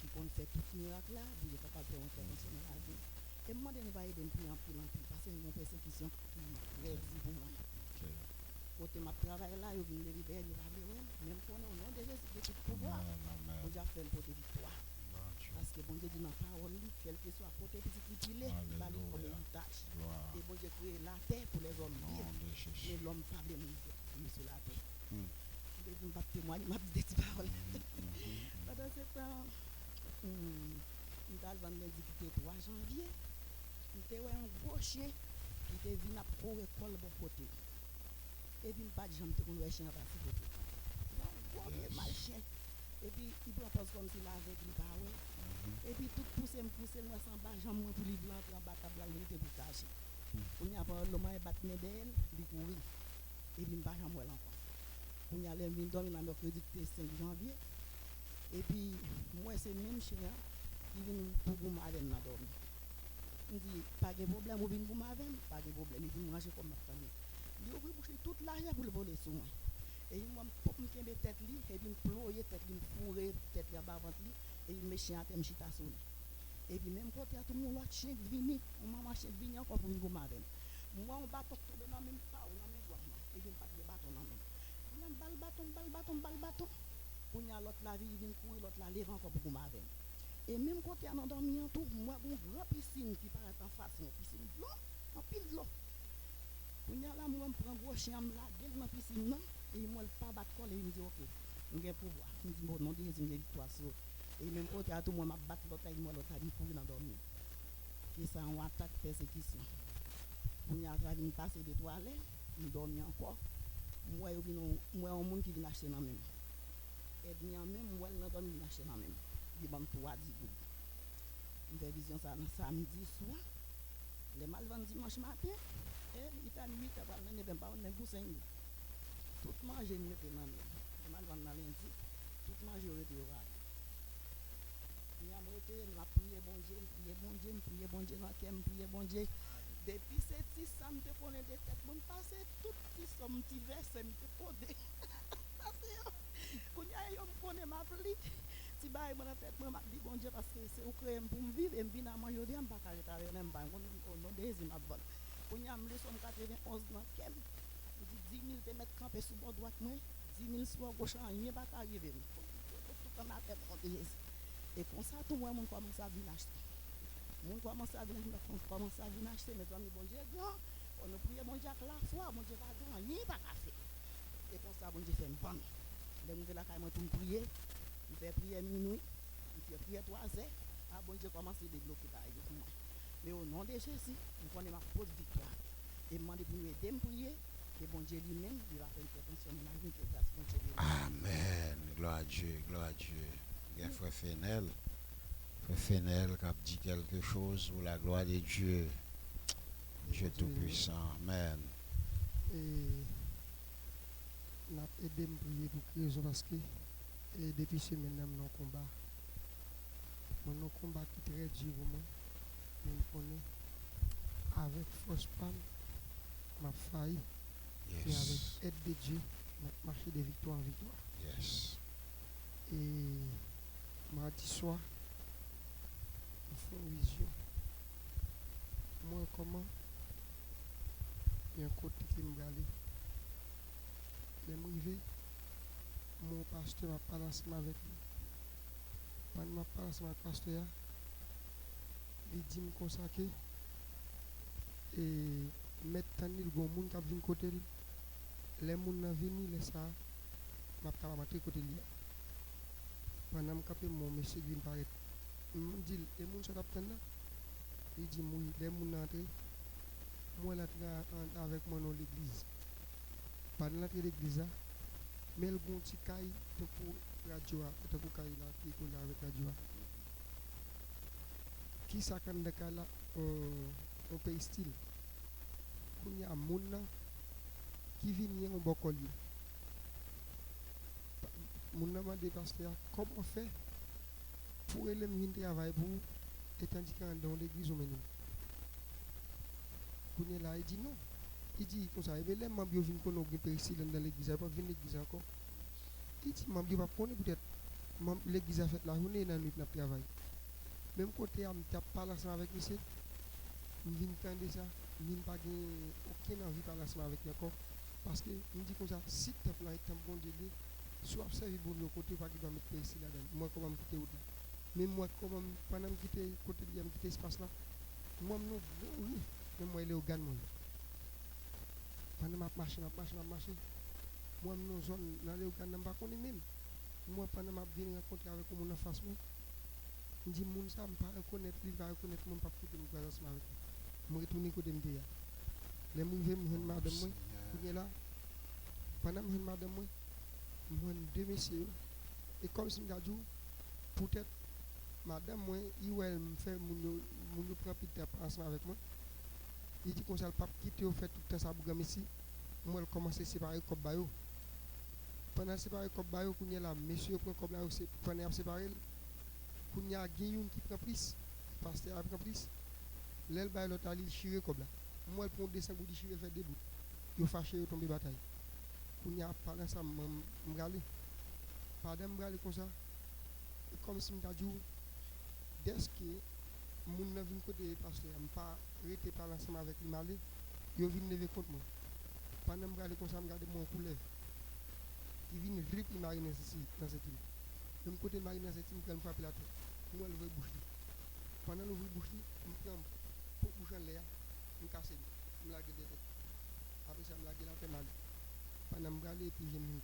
qui peut faire tout miracle là, vous êtes capable de faire intervention dans la vie. Et moi, nous va aider à prier en pile, parce que nous avons une persécution qui est très dure pour moi. Côté ma travail là, il vient de libérer, il va bien, même qu'on est au nom de Jésus, de tout pouvoir, on a fait le côté victoire. Parce que bon Dieu dit dans la parole, quel que soit côté petit qu'il est, il va lui comme une tâche. Et bon Dieu crée la terre pour les hommes libres, mais l'homme pas de lui sur la terre. Je ne vais pas témoigner, je vais dire des paroles. Pendant ce temps, nous avons lundi qui était 3 janvier, nous avons un gros chien qui était venu à courir l'école de bon côté. Et puis, pas de gens qui ont un chien à passer côté. Donc, on mal chien. Et puis, il propose comme s'il avait dit, bah ouais. Et puis, tout poussé, moi sans bas, j'en pour lui blanc, en bas, table, il était pour cacher. On y a pas le moins battu d'elle, il courit. Et puis, pas j'en encore. On y a les mines dormir dans le mercredi 5 janvier. Et puis, moi, c'est le même chien qui vient pour vous avec nous dormir. On dit, pas de problème, vous venez pour m'avoir, pas de problème, il vient manger comme ma famille. Il ouvre boucher toute l'argent pour le voler sur moi. Et il m'a mis des têtes li, et puis il ploie tête li, fourré tête li à bas ventre li, et il me chien à thème chita sur lui. Et puis même côté à tout le monde l'autre chien vini, on m'a chien vini encore pour venir avec. Moi on bâton tomber dans même pas, on a même droit et puis pas de bâton dans même. Il y a balle bâton. Pour y a l'autre la vie, il vient courir l'autre la lève encore pour avec. Et même côté à endormi en tout, moi une grande piscine qui paraît en face, une piscine de l'eau, en pile de l'eau. Quand je prends un gros chien là, dans la piscine, et moi, le pas battre et il me dit, ok, nous avons pouvoir. Il me dit, bon, non, Dieu, j'ai une victoire. Et même quand à tout le monde, je battre l'autre, moi, l'autre, il pour dormir. Et ça, on attaque persécution. Quand je suis passé des toilettes, je dormais encore. Moi, un monde qui vient acheter dans même. Et bien, même, moi, je dormi acheter dans même. Il m'a dit, 3 10 gouttes. Je fais vision ça samedi soir. Les mal vendent dimanche matin. Et il fait 8 heures, il ne peut pas pour 5 minutes. Tout manger, je me mets dans le mal vendent lundi. Tout manger, je me mets je prier bon Dieu, bon Dieu, prier bon Dieu. Depuis ces petits ça me connaît des têtes, je passe tout petit verset, me connaît. Quand je connais ma pli, si bah mon tête, moi m'a dit bon Dieu parce que c'est au créer pour me vivre et me vivre à manger, je ne pas arrêter avec même pas, on nom de Jésus m'a bon. Quand je me leçon 91 dans quel Il dit 10 000 te mettre campé sur bord droite moi, 10 000 sur bord gauche, rien pas arriver. Tout en a fait mon Jésus. Et comme ça, tout le monde commence à venir acheter. Le monde commence à venir acheter. Mes amis, bon Dieu, grand. On nous prie, bon Dieu, à la fois, bon Dieu, pas grand, rien pas à faire. Et comme ça, bon Dieu, fait une bonne. Les gens là, quand ils prier, ils font prier minuit, ils font prier 3 heures. Ah, bon Dieu, commence à débloquer par moi. Mais au nom de Jésus, nous connaissons ma petite victoire. Et je demande pour nous aider à prier. Et bon Dieu lui-même, il va faire une protection dans la vie que grâce bon Dieu. Amen. Gloire à Dieu, gloire à Dieu. Il y a frère Fenel. Frère Fenel qui a dit quelque chose pour la gloire de Dieu. Dieu Tout-Puissant. Amen. Et n'a aidé à prier pour Christ parce que depuis ce maintenant, nous avons combat. Nous avons un combat qui est très dur pour moi. Mais nous connaissons avec force femme, ma faille. Et avec aide de Dieu, on marcher de victoire en victoire. Yes. Et mardi soir, on fait une vision. Moi, comment il y a un côté qui me galé. Les arrivé, mon pasteur m'a parlé ensemble avec lui. Pendant m'a parlé ensemble avec le pasteur, il dit me consacrer et mettre en il y a un monde qui a venu côté lui. Les gens qui sont venus, les ça, je vais rentrer côté lui. Pendant que mon monsieur vient paraître, je me dis, les gens sont là. Il dit, oui, les gens sont entrés. Moi, je suis avec moi dans l'église. Pendant l'entrée de l'église, mais le bon petit caille, pour radio, pour caille là, qui est avec radio. Qui s'accorde de cas là, on paye style. Il y a un monde qui vient en bocolier. Mon nom a dépassé comment faire pour aller venir travailler pour étant dit dans l'église ou maintenant. Quand là, il dit non. Il dit comme ça, il veut les membres viennent qu'on a périssil dans l'église, il pas venir l'église encore. Il dit membres va connaître peut-être l'église a fait la journée dans nuit n'a travail. Même côté am t'a parlé ensemble avec monsieur, je viens entendre ça, je viens pas aucune envie de parler ensemble avec lui encore parce que il dit comme ça, si tu as un bon Dieu, soit observer bon le côté pas qu'il doit mettre périssil là-dedans. Moi comment me quitter là. Mais moi comment pendant me quitter côté lui me quitter espace là. Moi non oui, mais moi il est au gagne moi. Pendant ma marche. Moi non zone dans les Ouganda pas connais même. Moi pendant ma venir rencontrer avec mon en face moi. Je dis mon ça me pas reconnaître, il va reconnaître mon pas quitter mon présence avec. Moi retourner côté me dire. Les mon veut me madame moi. Vous là. Pendant me madame moi. Moi deux messieurs et comme si me dit peut-être madame moi il me fait mon prend petit ensemble avec moi. Il dit qu'on ça le pape quitter au fait tout le temps ça bougam ici. Moi commencer séparer comme bayo. Pendant séparer comme bayo qu'on là monsieur prend comme là aussi pendant séparer qu'on y a gagne qui prend plus pasteur a prend plus. L'aile bail l'autre ali chiré comme là. Moi elle prend descendre pour chiré faire debout. Yo fâché yo tomber bataille. Qu'on y a pendant ça m'galé. Pendant m'galé comme ça. Comme si m'ta dit dès que moun nan vinn côté pasteur m pas rester parler ensemble avec lui malé yo vinn lever contre moi pendant me regarder comme ça me regarder mon couleur il vinn rip il marine dans cette île même côté marine dans cette île quand me frapper la tête moi le veut bouche pendant le veut bouche me prend pour bouche en l'air me casser me la gueule après ça me la gueule fait mal pendant me regarder et puis j'ai mis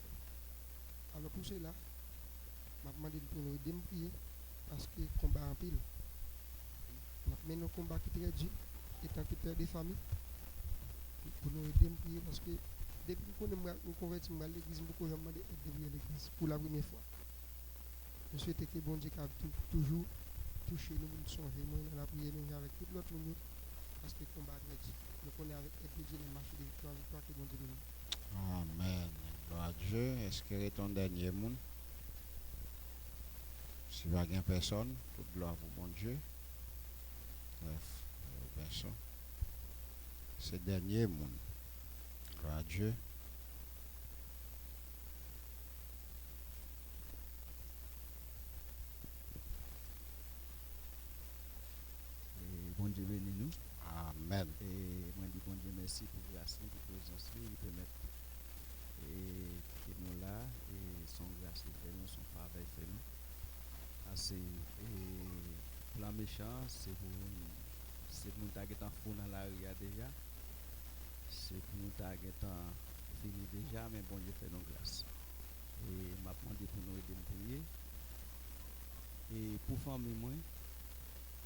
alors pour cela m'a demandé de tourner de me prier parce que combat en pile. Mais nos combats qui très dur, étant que père de famille, pour nous aider à prier parce que depuis qu'on nous convertis à l'église, beaucoup de gens demandé de prier à l'église pour la première fois. Je souhaite que bon Dieu toujours toucher nous, nous songer, nous dans la prière avec tout l'autre monde parce que le combat est très dur. Nous connaissons avec aide de Dieu le marché de victoire que bon Dieu nous. Amen. Gloire à Dieu. Est-ce que c'est ton dernier monde? Si il n'y a personne, toute gloire pour bon Dieu. Bref, personne. C'est dernier monde. Gloire à Dieu. Et bon Dieu bénit nous. Amen. Et moi dis bon Dieu merci pour grâce, pour présence, il permet et que nous là et son grâce fait nous, son faveur fait nous. Assez et plan méchant, c'est pour nous taguer en fou dans la rue déjà. C'est pour nous taguer en fini déjà, mais bon Dieu fait nos grâce. Et m'a demandé pour nous aider à prier. Et pour famille moi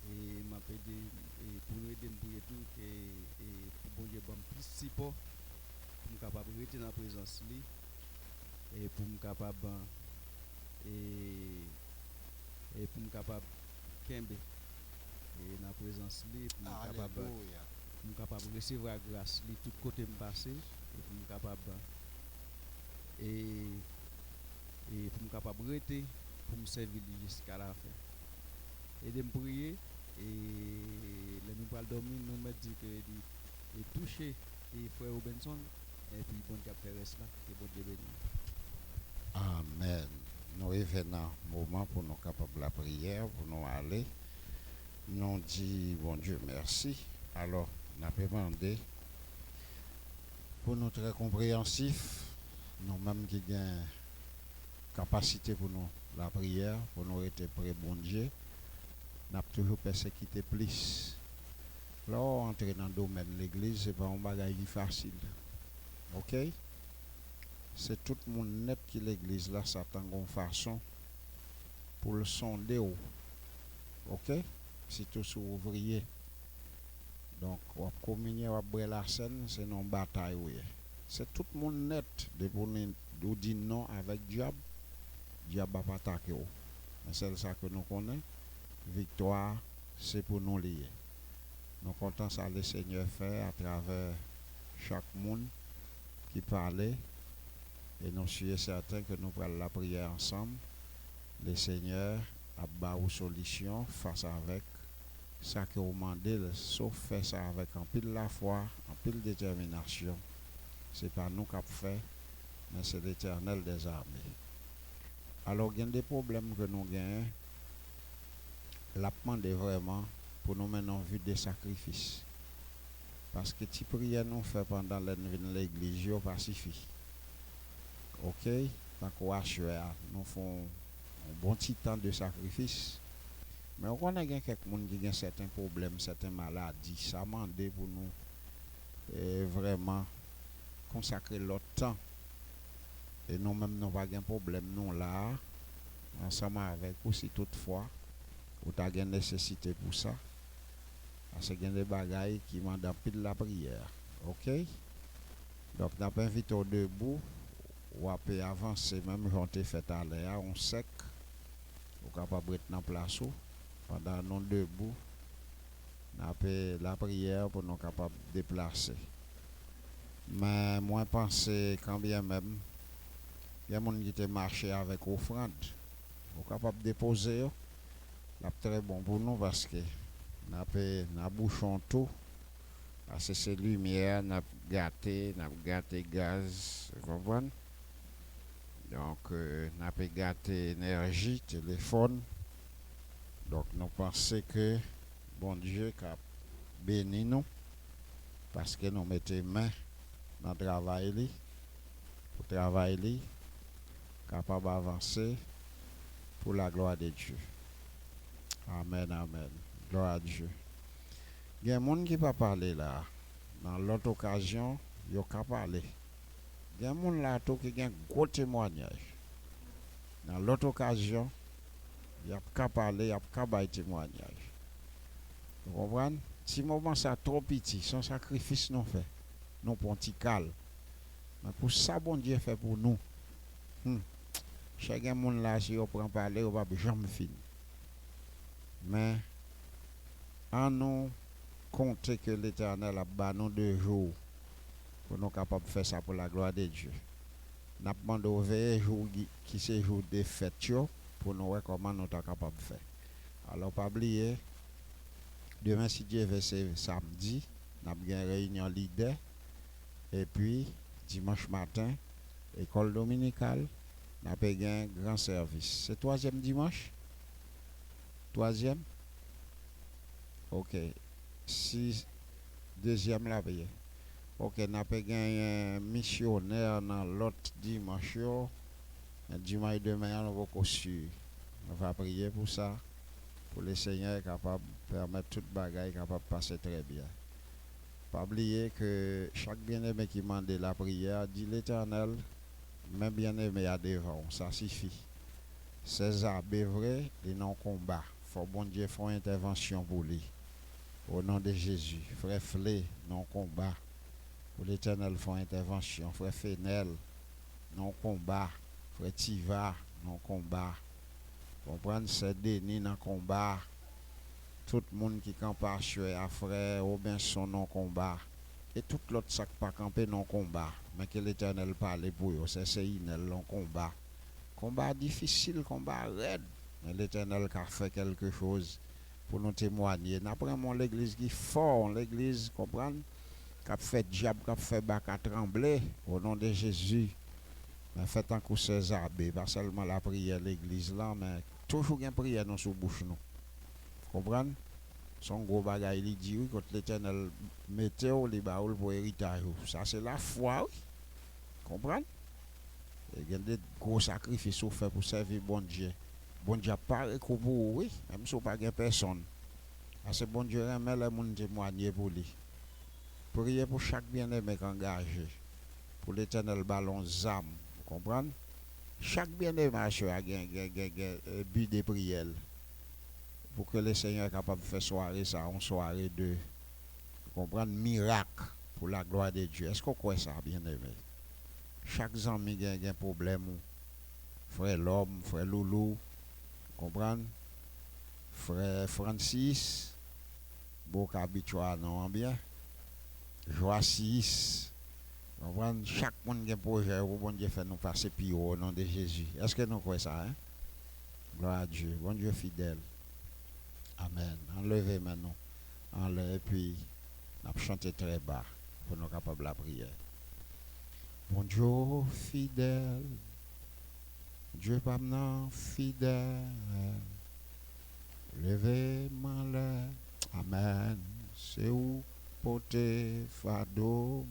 et m'a aidé et pour nous aider à prier tout et pour bon Dieu bon plus support pour nous capable rester dans la présence lui et pour nous capable et pour nous capable kembe et dans la présence lui pour nous capable recevoir la grâce lui tout côté me passer et pour nous capable et pour nous capable rester pour me servir jusqu'à la fin et de me prier et le nous pas dormir nous me dit que et toucher et frère Robinson et puis bon Dieu faire reste là et bon Dieu béni. Amen. Nous revenons un moment pour nous capables la prière, pour nous aller. Nous dit bon Dieu merci. Alors, nous avons demandé pour nous très compréhensifs, nous-mêmes qui avons capacité pour nous la prière, pour nous être près bon Dieu, nous avons toujours persécuté plus. Là, entrer dans le domaine de l'église, ce n'est pas un bagage facile. Ok? C'est tout le monde net qui l'église là, ça tend une façon pour le sonder. Ok? C'est tout sur ouvrier. Donc, on va communier, on va boire la scène, c'est une bataille. C'est tout le monde net de nous dire non avec diable. Diable va pas attaquer. Mais c'est ça que nous connaissons. Victoire, c'est pour nous lier. Nous comptons ça le Seigneur fait à travers chaque monde qui parlait. Et nous sommes certains que nous prenons la prière ensemble. Le Seigneur a bas une solution face avec ça que vous demandez, sauf faire ça avec un peu de la foi, un peu de détermination. Ce n'est pas nous qui avons fait, mais c'est l'Éternel des armées. Alors, il y a des problèmes que nous gagnons. La demande est vraiment pour nous mener en vue des sacrifices. Parce que les prières nous fait pendant l'église, ils pacifient. Ok? Donc, nous faisons un bon petit temps de sacrifice. Mais on a quelqu'un qui a certains problèmes, certaines maladies. Ça m'a demandé pour nous vraiment consacrer notre temps. Et nous-mêmes, nous n'avons pas de problème. Nous, là, ensemble avec vous, si toutefois, vous avez une nécessité pour ça. Parce qu'il y a des bagailles qui demandent un peu de la prière. Ok? Donc, nous avons invité au debout. Ou peut avancer, même quand on fait à l'air, on sec. Ou capable d'être dans place. Pendant nous debout, nous avons la prière pour nous capables de déplacer. Mais moi, je pense quand bien même, il y a des gens qui marché avec offrande. Vous êtes capable de déposer. C'est très bon pour nous parce que nous bouchons tout. Parce que c'est lumière, nous avons gâté gaz. Vous comprenez? Donc, nous avons gâté énergie, téléphone. Donc, nous pensons que bon Dieu a béni nous parce que nous mettons main dans le travail, pour travailler, capable d'avancer pour la gloire de Dieu. Amen, amen. Gloire à Dieu. Il y a des gens qui ne peuvent pas parler là. Dans l'autre occasion, ils ne peuvent pas parler. Il y a des gens là qui ont un gros témoignage. Dans l'autre occasion, il y a qu'à parler, il y a qu'à bailler témoignage. Vous comprenez? Si moment ça trop petit, son sacrifice nous fait, nous pour un petit calme. Mais pour ça, bon Dieu fait pour nous. Chacun monde là, si on prend parler, on va jamais finir. Mais en nous compter que l'Éternel a banni 2 jours pour nous capables de faire ça pour la gloire de Dieu. Nous avons demandé au jour qui c'est jour de fête pour nous voir comment nous sommes capables de faire. Alors, pas oublier, demain, si Dieu veut, c'est samedi, nous avons une réunion leader. Et puis, dimanche matin, école dominicale, nous avons un grand service. C'est 3e dimanche? 3e? Ok. 2e la paye. Ok, n'a pas gagné un missionnaire dans l'autre dimanche. Dimanche demain, on va construire. On va prier pour ça. Pour le Seigneur capable de permettre toute bagaille capable de passer très bien. Pas oublier que chaque bien-aimé qui demande la prière dit l'Éternel, même bien-aimé à devant, ça suffit. C'est ça, vrai, et non combat. Faut bon Dieu faire intervention pour lui. Au nom de Jésus, frère Flé, non combat. Pour l'Éternel faire intervention. Frère Fénel, non combat. Frère Tiva, non combat. Comprendre, c'est Denis dans combat. Tout le monde qui campe à frère Robinson non combat. Et tout l'autre sac pas camper non combat. Mais que l'Éternel parle pour eux, c'est Inel non combat. Combat difficile, combat raide. Mais l'Éternel a fait quelque chose pour nous témoigner. Après l'église qui est fort, l'église, comprendre, qui a fait diable, qui a fait bac à trembler au nom de Jésus. Mais faites un coup César, pas seulement la prière l'église là, mais toujours une prière dans sous bouche nous. Comprendre? Son gros bagage, il dit oui, quand l'Éternel mettait au baoul pour héritage. Ça, c'est la foi, oui. Comprendre? Il y a des gros sacrifices faits pour servir bon Dieu. Bon Dieu pas pour oui, même si pas de personne. Parce que bon Dieu remet les gens témoigner pour lui. Priez pour chaque bien-aimé engagé. Pour l'Éternel ballon zam. Vous comprenez? Chaque bien-aimé a un but de prière. Pour que le Seigneur soit capable de faire soirée ça, en soirée de comprendre miracle pour la gloire de Dieu. Est-ce qu'on croit ça, bien-aimé? Chaque ami a un problème. Frère L'Homme, frère Loulou, comprendre? Frère Francis, beaucoup habitué non bien. Joassis, comprendre? Chaque monde a un projet où bon Dieu fait nous passer plus haut au nom de Jésus. Est-ce que nous croyons ça? Hein? Gloire à Dieu, bon Dieu fidèle. Amen. Enlevez maintenant. Enlevez et puis on a chanté très bas pour nous capables de la prière. Bon Dieu fidèle, Dieu pas maintenant fidèle. Levez-moi là. Amen. C'est où porter fado,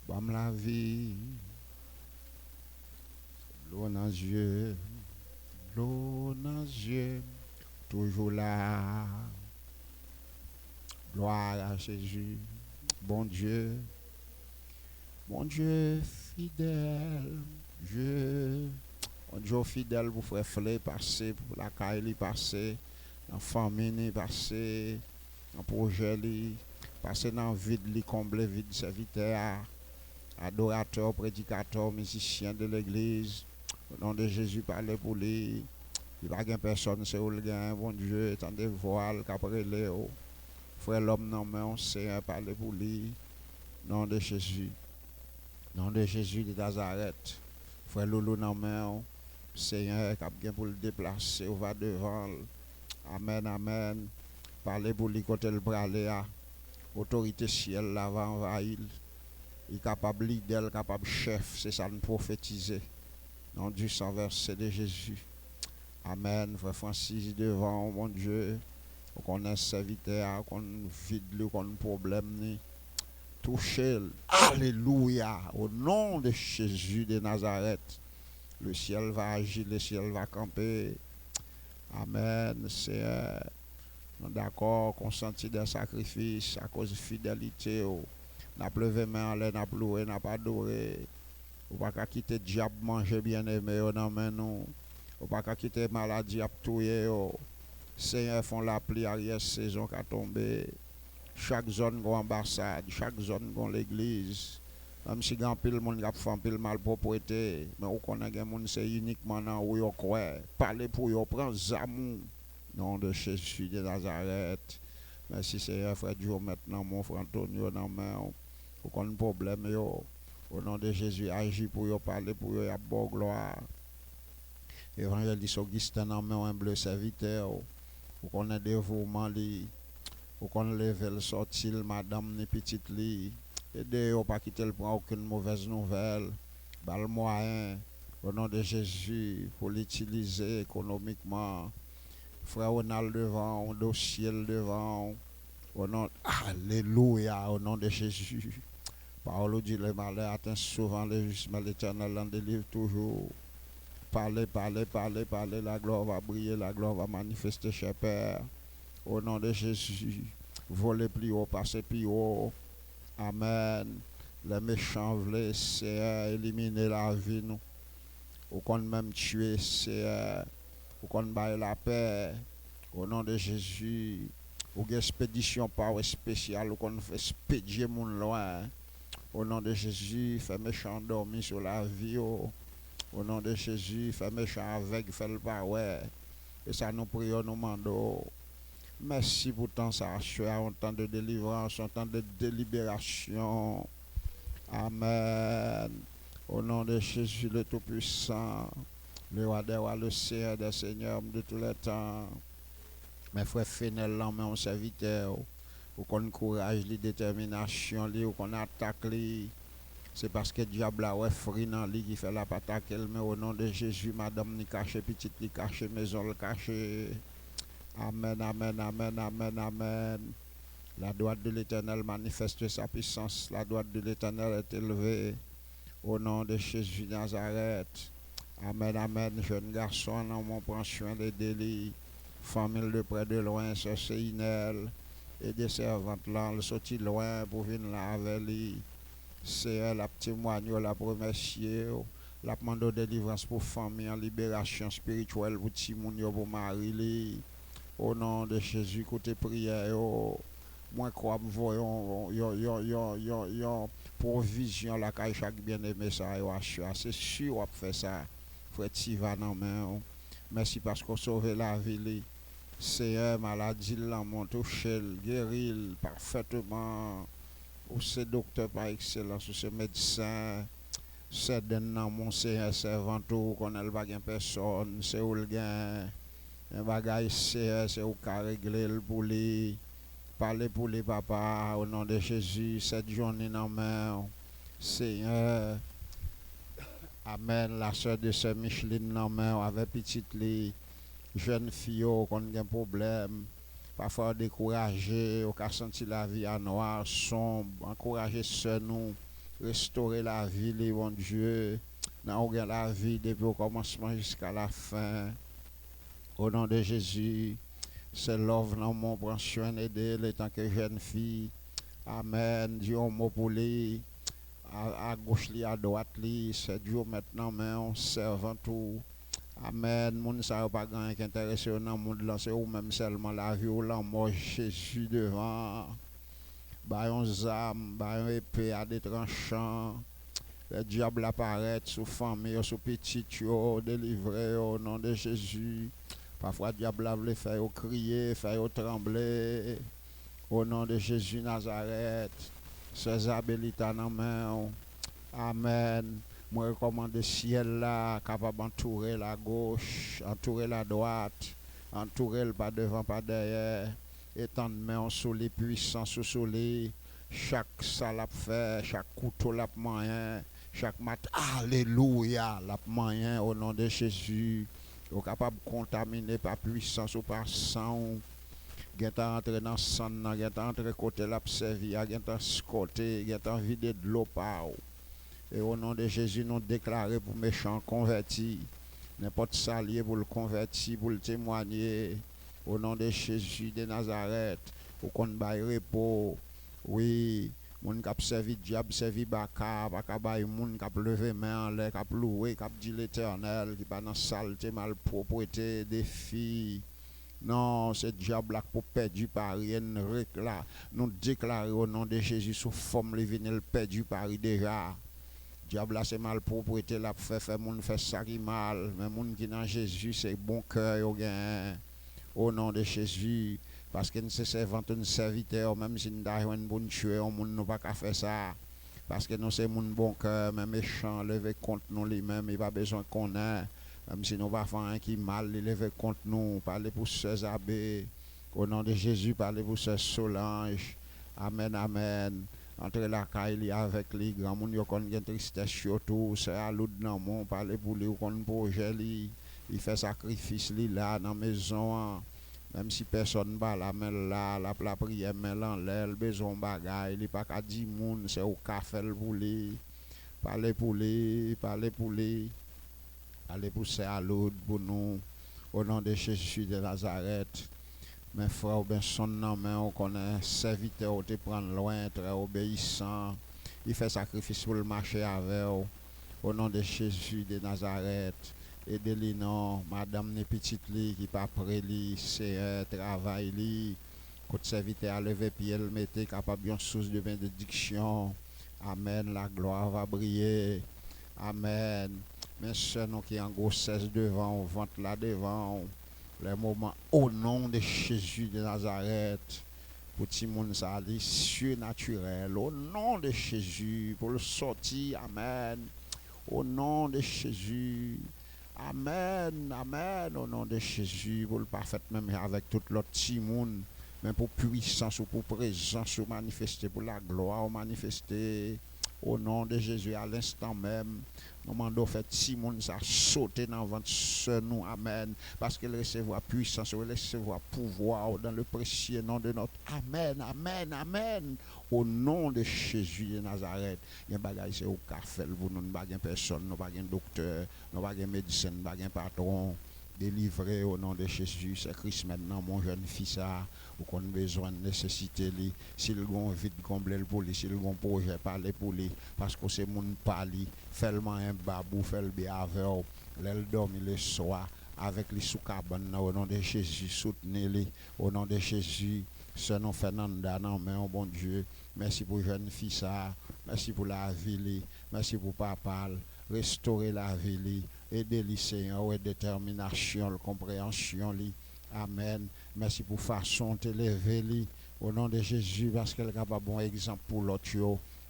bam la vie. L'eau dans les yeux, l'eau dans les yeux. Toujours là. Gloire à Jésus. Bon Dieu fidèle. Bon Dieu fidèle pour frère Flé passer, pour la caille passer, la famille passer, un projet passer dans le vide, combler vide serviteur, adorateur, prédicateur, musicien de l'église. Au nom de Jésus, parlez pour lui. Il n'y a pas personne, c'est où le gain, bon Dieu, tant de voiles, qu'après Léo. Frère L'Homme, non, mais on sait parler pour lui. Nom de Jésus. Nom de Jésus de Nazareth. Frère Loulou, non, mais Seigneur, qui a bien pour le déplacer, on va devant. Amen, amen. Parlez pour lui, côté le bras, autorité ciel, là, va envahir. Il est capable de leader, capable chef, c'est ça, nous prophétiser. Nom du sang versé de Jésus. Amen, frère Francis, devant, mon Dieu, qu'on ait serviteur, qu'on vide, qu'on problème, touchez, alléluia, au nom de Jésus de Nazareth, le ciel va agir, le ciel va camper, amen, c'est d'accord, consentir des sacrifices à cause de fidélité, n'a pas levé main en l'air, n'a pas loué, n'a pas adoré, ou pas quitter le diable manger bien aimé, non mais nous. Ou pas quitter maladie à tout. Seigneur font la pluie arrière saison qui a tombé. Chaque zone a ambassade, chaque zone a l'église. Même si il y a un peu de monde qui a fait un peu de malpropreté, mais on connaît que monde c'est uniquement dans où ils croient. Parlez pour eux, prendre Zamou, nom de Jésus de Nazareth. Merci Seigneur, frère Dieu, maintenant mon frère Antonio, dans main. Ou qu'on a un problème, au nom de Jésus, agis pour eux, parlez pour eux, à bonne gloire. Évangéliste Augustin en main un bleu serviteur, ou qu'on a dévouement, ou qu'on lève le sortir, madame, ni petite li, aidez ou pas quitter le prend aucune mauvaise nouvelle, bal moyen, au nom de Jésus, pour l'utiliser économiquement, frère Ronald devant, dossier devant, au nom, alléluia, au nom de Jésus. Parole dit le malheur atteint souvent le juste, mais l'Éternel en délivre toujours. Parlez, parlez, parlez, parlez, la gloire va briller, la gloire va manifester chez Père. Au nom de Jésus, voler plus haut, passer plus haut. Amen. Les méchants voulaient, c'est éliminer la vie, nous. Ou qu'on même tuer, c'est ou qu'on baille la paix. Au nom de Jésus, ou une expédition par spéciale, ou qu'on fait expédier mon loin. Au nom de Jésus, fait méchant dormir sur la vie. Au nom de Jésus, fait méchant avec, fait le pas, ouais. Et ça nous prions, nous demandons. Merci pour tant ça, un temps de délivrance, un temps de délibération. Amen. Au nom de Jésus le Tout-Puissant, le roi des rois, le Seigneur des seigneurs de tous les temps. Mes frères Fénel, mais on serviteur, ou qu'on courage, la détermination, ou qu'on attaque, c'est parce que le diable a offert dans lui qui fait la patate, mais au nom de Jésus, madame, ni caché, petite, ni caché, maison, le caché. Amen, amen, amen, amen, amen. La droite de l'Éternel manifeste sa puissance. La droite de l'Éternel est élevée. Au nom de Jésus Nazareth. Amen, amen. Jeune garçon, on prend soin des délits. Famille de près de loin, c'est Inel. Et des servantes là, le sorti loin pour venir là avec lui. C'est la témoigne, la remercier. La demande de délivrance pour famille en libération spirituelle pour Timoun, pour Marie. Au nom de Jésus, côté prière, moi crois voyons yon provision la caille chaque bien-aimé ça c'est sûr on fait ça frère Tiva non mais merci parce qu'on sauve la vie c'est maladie là mon touché guéri parfaitement ou c'est docteur par excellence ou c'est médecin c'est dans mon Seigneur servant tout qu'on a pas gain personne c'est où le gain un bagage c'est où qu'a régler le pour lui. Parlez pour les papas au nom de Jésus, cette journée dans main. Seigneur, amen. La soeur de sœur Micheline dans main avec petite lit, jeune fille qu'on a un problème, parfois découragé, on a senti la vie à noir, sombre, encourager sœur nous, restaurer la vie, les bon Dieu, dans la vie depuis le commencement jusqu'à la fin. Au nom de Jésus. C'est l'offre dans mon prend soin d'elle tant que jeune fille. Amen. Dieu mot pour lui. À gauche li, à droite li. C'est Dieu maintenant mais on servant tout. Amen. Moun ça pas grand qui intéresse dans le monde là c'est ou même seulement la vie ou la mort Jésus devant. Bayon zam, bayon épée à des tranchants. Le diable apparaît sous famille, sous petit délivré au nom de Jésus. Parfois, le diable veut faire crier, faire trembler. Au nom de Jésus Nazareth, ces habilitats dans main. Amen. Moi, recommande le ciel là, capable d'entourer la gauche, entourer la droite, entourer le pas devant, pas derrière. Étendre main sous les puissants, sous les. Chaque salle fait, chaque couteau l'a moyen, chaque mat. Alléluia, l'a moyen au nom de Jésus. Ou capable de contaminer par puissance ou par sang. Genta entrer dans sang, genta entrer côté la servi, genta côté, genta vider de l'eau par. Et au nom de Jésus, nous déclarer pour méchants convertis. N'importe salier pour le convertir, pour le témoigner. Au nom de Jésus de Nazareth, au qu'on baille repos. Oui. Moun k'ap servi diable, servi baka bay moun k'ap lever main en l'air, k'ap louer, k'ap dit l'Éternel, qui pas dans saleté, malpropreté, défi. Non, c'est diable là pour perdre Paris, là. Nous déclarons au nom de Jésus sous forme les venir perdu Paris déjà. Diable là c'est malpropreté là pour faire moun faire ça qui mal, mais moun qui dans Jésus c'est bon cœur yo gain. Au nom de Jésus. Parce que nous sommes servants, nous serviteurs, même si nous avons un bon tueur, nous ne pouvons pas faire ça. Parce que nous sommes un bon cœur, mais méchant, lever contre nous lui-même, il n'y a pas besoin qu'on ait. Même si nous ne faisons pas un qui mal, il lever contre nous. Parlez pour Sœur Abbé. Au nom de Jésus, parlez pour Sœur Solange. Amen, amen. Entrez la caille avec les grands monde, il y a une tristesse surtout. Sœur Aloud dans mon, parlez pour lui, qu'on projet lui. Il fait sacrifice là dans la maison. Même si personne ne la main là, la prière, mais l'enlève, besoin de bagaille, il n'y a pas qu'à dire moun, c'est au café pour lui. Parlez pour lui, parlez pour lui. Allez pousser à l'autre pour nous, au nom de Jésus de Nazareth. Mes frères, ben son nom, on connaît, serviteur, on te prend loin, très obéissant. Il fait sacrifice pour le marché avec vous. Au nom de Jésus de Nazareth. Aidez-les, non, madame, les petites li, qui pas près li, c'est un travail li. Quand serviteur a levé pied, elle mettait capable d'une source de bénédiction. Amen, la gloire va briller. Amen. Mais ce nous qui en grossesse devant, ventre là devant, les moments au nom de Jésus de Nazareth, pour tout le monde ça dit surnaturel, au nom de Jésus, pour le sortir, amen. Au nom de Jésus, amen, amen, au nom de Jésus, pour le parfait même avec tout l'autre petit monde, mais pour puissance ou pour présence ou manifester, pour la gloire ou manifester. Au nom de Jésus, à l'instant même, nous demandons fait Simon ça sauter dans le ventre de nous, amen. Parce qu'il recevra puissance, il recevra pouvoir dans le précieux nom de notre amen, amen, amen. Au nom de Jésus de Nazareth, il y a un bagage c'est au café pour nous, pas de personne, nous pas de docteur, nous pas de médecin, pas de patron. Délivré au nom de Jésus, c'est Christ maintenant, mon jeune fils, ça, ou qu'on a besoin de nécessiter lui, s'il a un vide combler pour lui, s'il a un projet, parler pour lui, parce que c'est mon pali, fait-le un babou, fait-le bien avec eux, l'aile dormir le soir, avec les sous-cabane, au nom de Jésus, soutenez-les, au nom de Jésus, ce nom Fernanda, non, mais bon Dieu, merci pour jeune fils, ça, merci pour la vie, merci pour papa, restaurer la vie, aidez-les, Seigneur, avec détermination, la compréhension. Amen. Merci pour façon de t'élever. Au nom de Jésus, parce qu'elle est capable de bon exemple pour l'autre.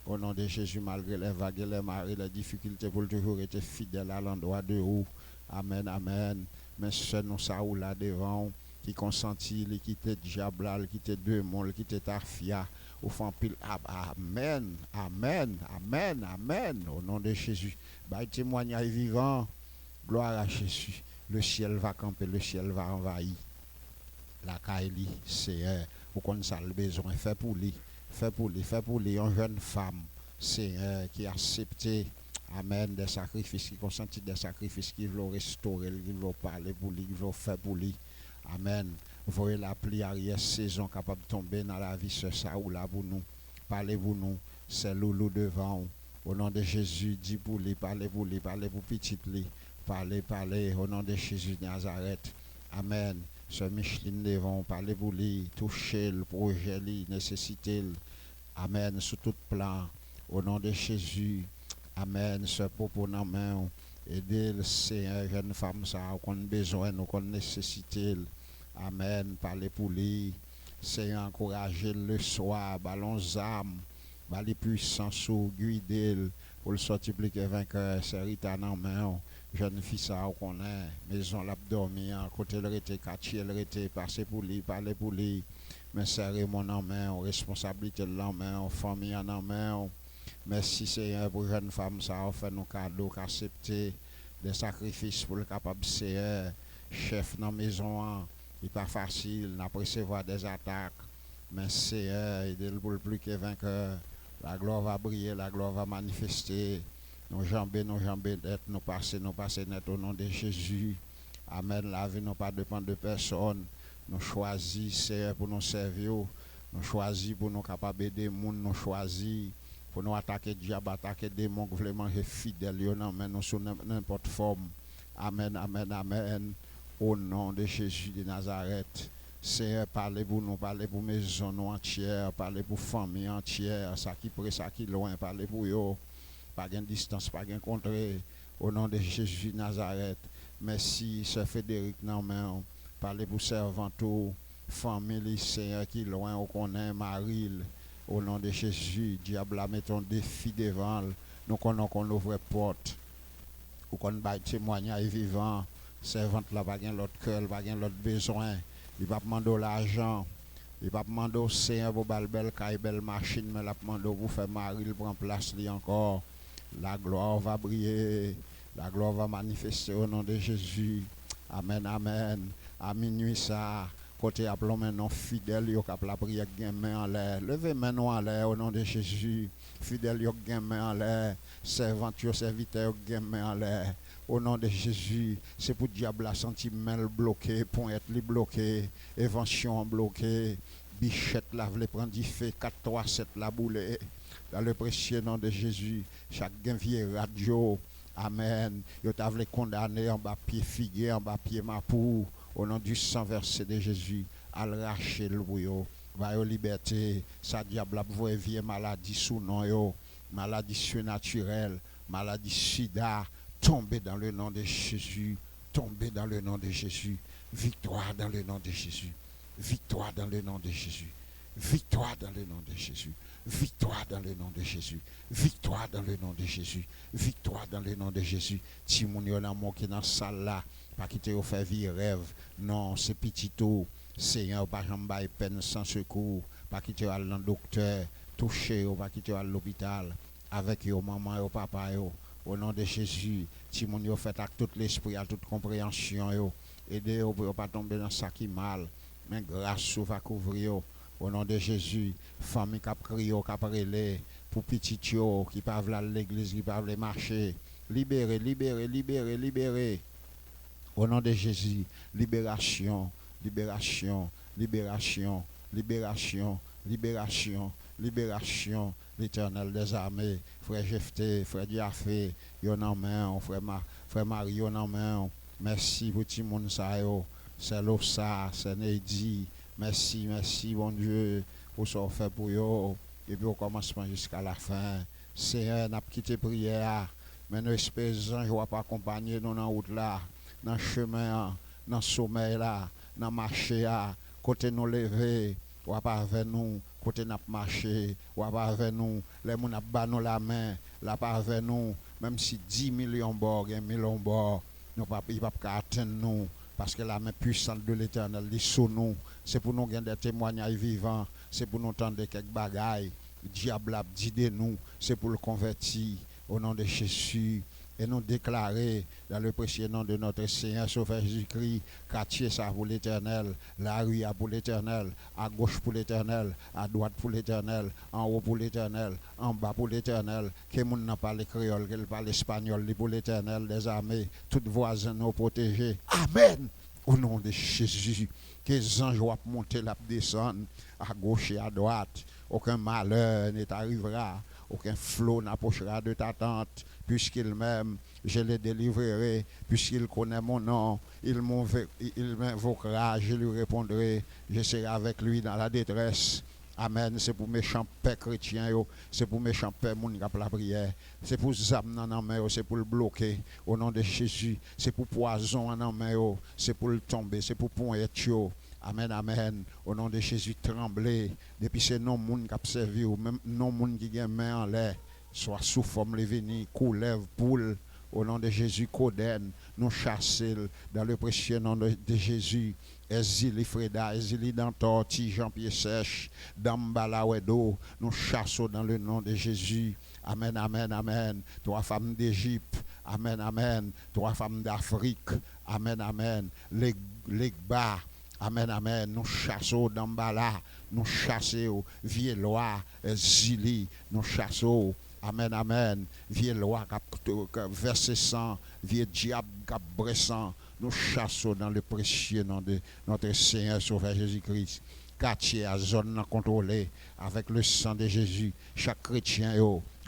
Au nom de Jésus, malgré les vagues, les marées, les difficultés, pour toujours être fidèle à l'endroit de où. Amen, amen. Mais c'est nous ça ou là devant, qui consentit, qui te diable, qui te démon, qui te tafia, au fond pile. Amen, amen, amen, amen. Au nom de Jésus. Bah, témoignage vivant. Gloire à Jésus. Le ciel va camper, le ciel va envahir. La Kaili, c'est pour qu'on ait le besoin. Fait pour lui, fait pour lui, fait pour lui. Une jeune femme, c'est qui a accepté, amen, des sacrifices, qui consentit des sacrifices, qui veut restaurer, qui veut parler pour lui, qui veut faire pour lui. Amen. Vous voyez la pluie arrière saison capable de tomber dans la vie, c'est ça ou là pour nous. Parlez pour nous, c'est loulou devant. Au nom de Jésus, dis pour lui, parlez pour petit lui. Parlez, au nom de Jésus de Nazareth. Amen. Ce Micheline devant, parlez pour lui, toucher le projet, lui, nécessiter. Amen. Sous tout plan. Au nom de Jésus. Amen. Ce propos dans la main. Aidez le Seigneur, jeune femme, ça, qu'on a besoin, qu'on nécessite. Amen. Parlez pour lui. Seigneur, encouragez le soir, ballons âme, ballons puissance, guidez pour le sortir plus que vainqueur, c'est Rita dans la main. Jeune fille ça qu'on est maison l'abdomen côté le rete quartier le rete passer pour lui parler pour lui mais serrer mon en main responsabilité en main famille en main merci Seigneur pour jeune femme ça fait nos cadeaux accepter des sacrifices pour le capable Seigneur chef dans maison il pas facile n'a recevoir des attaques mais Seigneur il pour le plus que vainqueur la gloire va briller la gloire va manifester. Nos jambes d'être, nous passer net au nom de Jésus. Amen. La vie n'a pas dépend de personne. Nous choisissons pour nous servir. Nous choisissons pour nous capables d'aider les gens. Nous choisissons pour nous attaquer le diable, attaquer des démons qui veulent manger fidèles. Nous sous n'importe forme. Amen, amen, amen. Au nom de Jésus de Nazareth. Seigneur, parlez pour nous, parlez pour maison nous entière, parlez pour famille entière, ça qui près, ça qui loin, parlez pour eux. Pas de distance, pas de contrée. Au nom de Jésus de Nazareth. Merci, Sœur Frédéric, non, mais parlez pour servant tout, famille, Seigneur, qui loin, on connaît, Marie. Au nom de Jésus, diable, mettons défi devant. Nous connaissons qu'on ouvre porte. Ou qu'on baille témoignage vivant. Servante là, pas de l'autre cœur, pas de l'autre besoin. Il va demander l'argent. Il va demander au Seigneur pour belle belle machine, mais il va demander pour faire Marie, il prend place lui encore. La gloire va briller, la gloire va manifester au nom de Jésus. Amen, amen. À minuit ça, Côté appelons maintenant fidèle, yo cap la prière gen main en l'air. Levez main nous en l'air au nom de Jésus. Fidèle yo gen main en l'air. Servant yo serviteur gen main en l'air. Au nom de Jésus, c'est pour diable la senti main bloqué, point li bloqué, invention bloqué, bichette la vle prendre du fait 437 la boule. Dans le précieux nom de Jésus, chaque vieux radio, amen. Yo t'a vle condamné en bas pied figué, en bas pied mapou. Au nom du sang versé de Jésus, al racher le bouillot, va yo liberté, sa diable voie vie maladie sous nom yo, maladie surnaturelle, maladie sida, tomber dans le nom de Jésus, tomber dans le nom de Jésus, victoire dans le nom de Jésus, victoire dans le nom de Jésus, victoire dans le nom de Jésus, victoire dans le nom de Jésus, victoire dans le nom de Jésus, victoire dans le nom de Jésus. Si mon yon a manqué dans salle là, pas quitter au faire vie rêve, non, c'est petit tout, Seigneur, pas jamais peine sans secours, pas quitter à le docteur, toucher, pas quitter à l'hôpital, avec yo maman yo papa yo, au nom de Jésus, si mon yo fait avec tout l'esprit, à toute compréhension yo, aider yo pour pas tomber dans ça qui mal, mais grâce va couvrir yo. Au nom de Jésus, famille qui a crié, qui a relé, pour petit yo, qui peuvent aller à l'église, qui peuvent marcher. Libérez, libérez, libérez, libérez. Au nom de Jésus, libération, libération, libération, libération, libération, libération. L'Éternel des armées, frère Jephté, frère Diafé, yon en main, frère Marie, yon en main. Merci pour tout le monde, c'est Losa, c'est Neidi. Merci, merci, bon Dieu, pour ce qu'on fait pour vous. Et puis au commencement jusqu'à la fin. Seigneur, n'a pas quitté prière. Mais nous espérons, je ne vais pas accompagner nous dans la route là, dans le chemin, dans le sommeil là, dans le marché là, côté nous lever, ou pas avec nous, côté nous marcher, ou pas avec nous, les gens n'a pas nous la main, là pas avec nous, même si 10 millions de bords, 1 million de bords, nous pas atteindre nous. Parce que la main puissante de l'Éternel est sur nous. C'est pour nous gagner des témoignages vivants. C'est pour nous tendre quelques bagailles. Le diable a dit de nous. C'est pour le convertir au nom de Jésus. Et nous déclarer dans le précieux nom de notre Seigneur Sauveur Jésus-Christ, quartier ça pour l'Éternel, la rue pour l'Éternel, à gauche pour l'Éternel, à droite pour l'Éternel, en haut pour l'Éternel, en bas pour l'Éternel, que moun n'a pas le créole, qu'elle parle espagnol, pour l'Éternel des armées, toutes voisins nous protéger. Amen. Au nom de Jésus, que les anges vont monter, la descendre, à gauche et à droite, aucun malheur ne t'arrivera. Aucun flot n'approchera de ta tente, puisqu'il m'aime, je le délivrerai, puisqu'il connaît mon nom, il m'invoquera, je lui répondrai, je serai avec lui dans la détresse. Amen. C'est pour méchants pères chrétiens, c'est pour méchants pères moun qui la prière, c'est pour zam nan main, c'est pour le bloquer au nom de Jésus, c'est pour poison en main, c'est pour le tomber, c'est pour pointer. Amen, amen. Au nom de Jésus, tremblez. Depuis c'est non moun qui a servi ou même non moun qui a main en l'air, soit sous forme de venir, coulève, poule. Au nom de Jésus, Coden, nous chasser dans le précieux nom de Jésus. Ezili Freda, Ezili Dantor, Jean-Pierre Sèche, Dambala Wedo, nous chassons dans le nom de Jésus. Amen, amen, amen. Trois femmes d'Égypte. Amen, amen. Trois femmes d'Afrique. Amen, amen. Legba. Amen, amen. Nous chassons Dambala. Nous chassons Vielois, Zili. Nous chassons. Amen, amen. Vielois, versé sang. Vieux diable, cap bressant. Nous chassons dans le précieux nom de notre Seigneur Sauveur Jésus-Christ. Quartier à zone contrôlée avec le sang de Jésus. Chaque chrétien,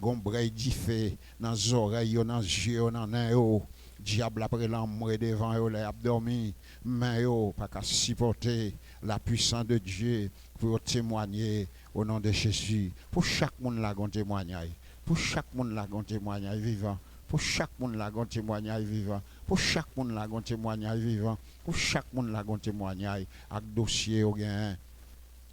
gombrey di fait dans les oreilles, dans les yeux, dans les mains. Diable après l'amour devant eux, les abdominaux, mais pas qu'à supporter la puissance de Dieu pour témoigner au nom de Jésus. Pour chaque monde là, un témoignage. Pour chaque monde là, un témoignage vivant. Pour chaque monde là, un témoignage vivant. Pour chaque monde là, un témoignage vivant. Pour chaque monde là, un témoignage avec dossier au gain.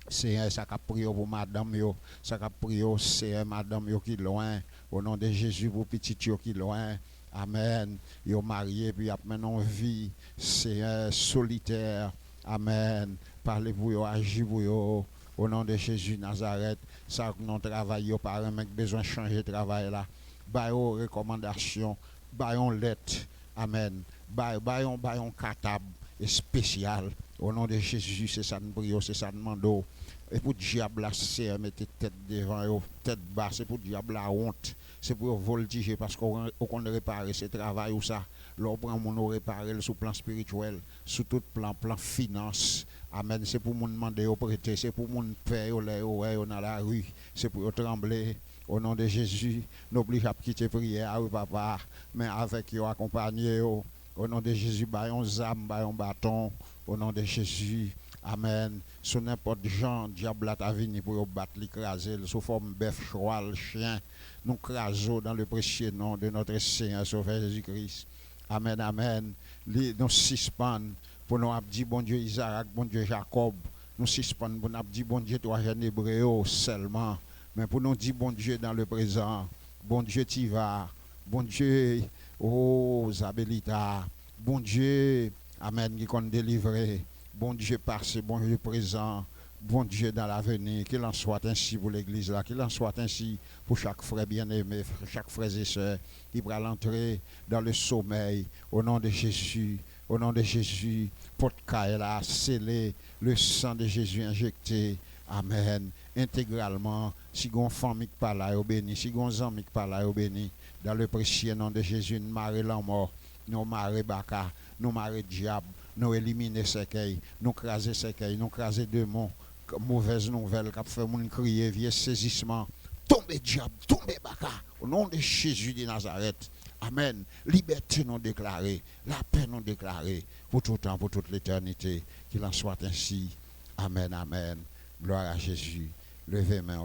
Seigneur, ça a prié pour madame yo, ça a prié c'est madame yo qui loin. Au nom de Jésus pour petit yo qui loin. Amen. Yo marié puis après non vie, c'est solitaire. Amen. Parlez pour yo, agis pour yo. Au nom de Jésus Nazareth, ça non travail yo par un mec besoin changer travail là. Bayon recommandation, bayon lettre. Amen. Bayon katab et spécial. Au nom de Jésus, c'est ça nous prions, c'est ça nous demandons. Et pour le diable, la serre, mettez tête devant, tête basse, c'est pour le diable, la honte. C'est pour voltiger parce qu'on réparer ce travail ou ça. L'on prend mon réparer sur le plan spirituel, sur tout plan finance. Amen. C'est pour mon demander au prêter, c'est pour mon père dans la rue, c'est pour trembler. Au nom de Jésus, n'oublie pas de quitter prière, papa, mais avec vous accompagner. Au nom de Jésus, baillons âme, baillons bâton. Au nom de Jésus, amen. Sous n'importe genre, diable a venu pour battre, l'écraser, sous forme bœuf, cheval, chien. Nous crasons dans le précieux nom de notre Seigneur Sauveur Jésus-Christ. Amen, amen. Nous suspendons pour nous dire bon Dieu Isaac, bon Dieu Jacob. Nous suspendons pour nous dire bon Dieu toi jeune hébreu seulement. Mais pour nous dire bon Dieu dans le présent, bon Dieu Tiva, bon Dieu, oh Zabelita, bon Dieu, amen, qui compte délivrer, bon Dieu passé, bon Dieu présent, bon Dieu dans l'avenir, qu'il en soit ainsi pour l'église là, qu'il en soit ainsi pour chaque frère bien-aimé, chaque frère et soeur qui va l'entrer dans le sommeil, au nom de Jésus. Au nom de Jésus, porte là, scellé, le sang de Jésus injecté. Amen. Intégralement, si gon famille qui parle là, béni, si gon amis qui parle là, béni, dans le précieux nom de Jésus, nous marrer la mort, nous marrer baka, nous marrer diable, nous éliminer cercueil, nous craser cercueil, nous craser démons, mauvaise nouvelle, qui fait moun crier, vieux saisissement, tomber diable, tomber baka, au nom de Jésus de Nazareth. Amen. Liberté non déclarée, la paix non déclarée, pour tout temps, pour toute l'éternité, qu'il en soit ainsi. Amen, amen. Gloire à Jésus. Levez-moi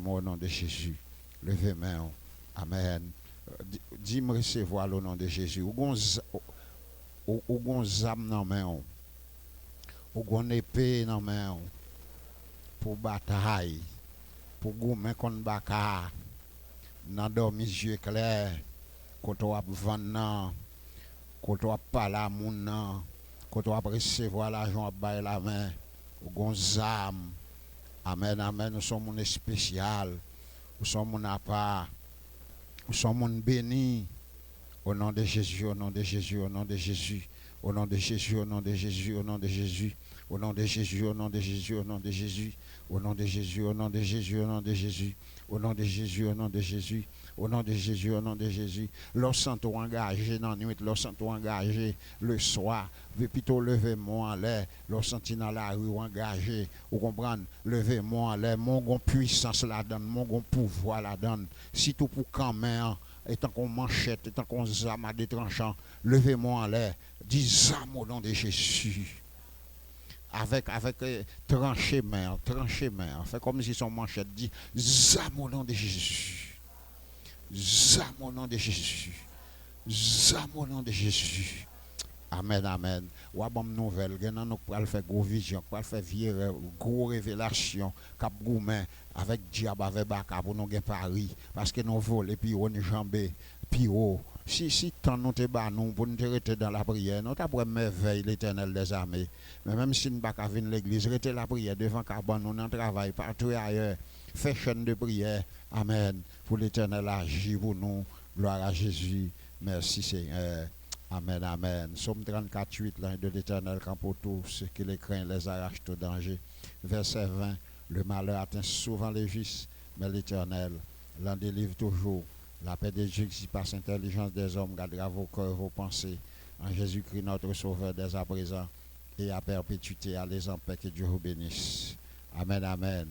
au nom de Jésus. Levez-moi. Amen. Dis-moi recevoir au nom de Jésus. Ou gon zam nan main. Ou gon épée nan main. Pour bataille. Pour goumen kon baka. Nan dormi yeux clairs. Quand on va vendre, quand on va parler à moun, quand on va recevoir l'argent à la main, au gonzam. Amen, amen. Nous sommes mon spécial. Nous sommes mon appart. Nous sommes mon béni. Au nom de Jésus, au nom de Jésus, au nom de Jésus. Au nom de Jésus, au nom de Jésus, au nom de Jésus. Au nom de Jésus, au nom de Jésus, au nom de Jésus. Au nom de Jésus, au nom de Jésus, au nom de Jésus. Au nom de Jésus, au nom de Jésus. Au nom de Jésus, au nom de Jésus. Lorsqu'on est engagé dans la nuit, lorsqu'on est engagé le soir, plutôt levez-moi en l'air. Lorsqu'on est dans la rue engagé, vous comprenez, levez-moi en l'air. Mon gon puissance la donne, mon gon pouvoir la donne. Si tout pour quand même, étant qu'on manchette, étant qu'on zame à des tranchants, levez-moi en l'air. Dis zame au nom de Jésus. Avec tranché main, fait comme si son manchette dit zame au nom de Jésus. Zame au nom de Jésus. Zame au nom de Jésus. Amen, amen. Ou a bonne nouvelle, nous allons faire gros vision, pour faire gros révélation, cap goumen avec diable avec baka pour nous gagner Paris parce que nous volons et puis on jambé puis haut. Si tant nous te bas nous pour nous rester dans la prière, nous t'après merveille l'Éternel des armées. Mais même si nous pas venir l'église, rester la prière devant Carbon, nous en travail partout ailleurs. Fait chaîne de prière. Amen. Pour l'Éternel agir pour nous. Gloire à Jésus. Merci Seigneur. Amen, amen. Somme 34, 8, l'un de l'Éternel, quand pour tous ceux qui les craignent les arrachent au danger. Verset 20, le malheur atteint souvent les justes, mais l'Éternel l'en délivre toujours. La paix de Dieu qui passe l'intelligence des hommes gardera vos cœurs, vos pensées. En Jésus-Christ, notre Sauveur, dès à présent et à perpétuité, allez en paix, que Dieu vous bénisse. Amen, amen.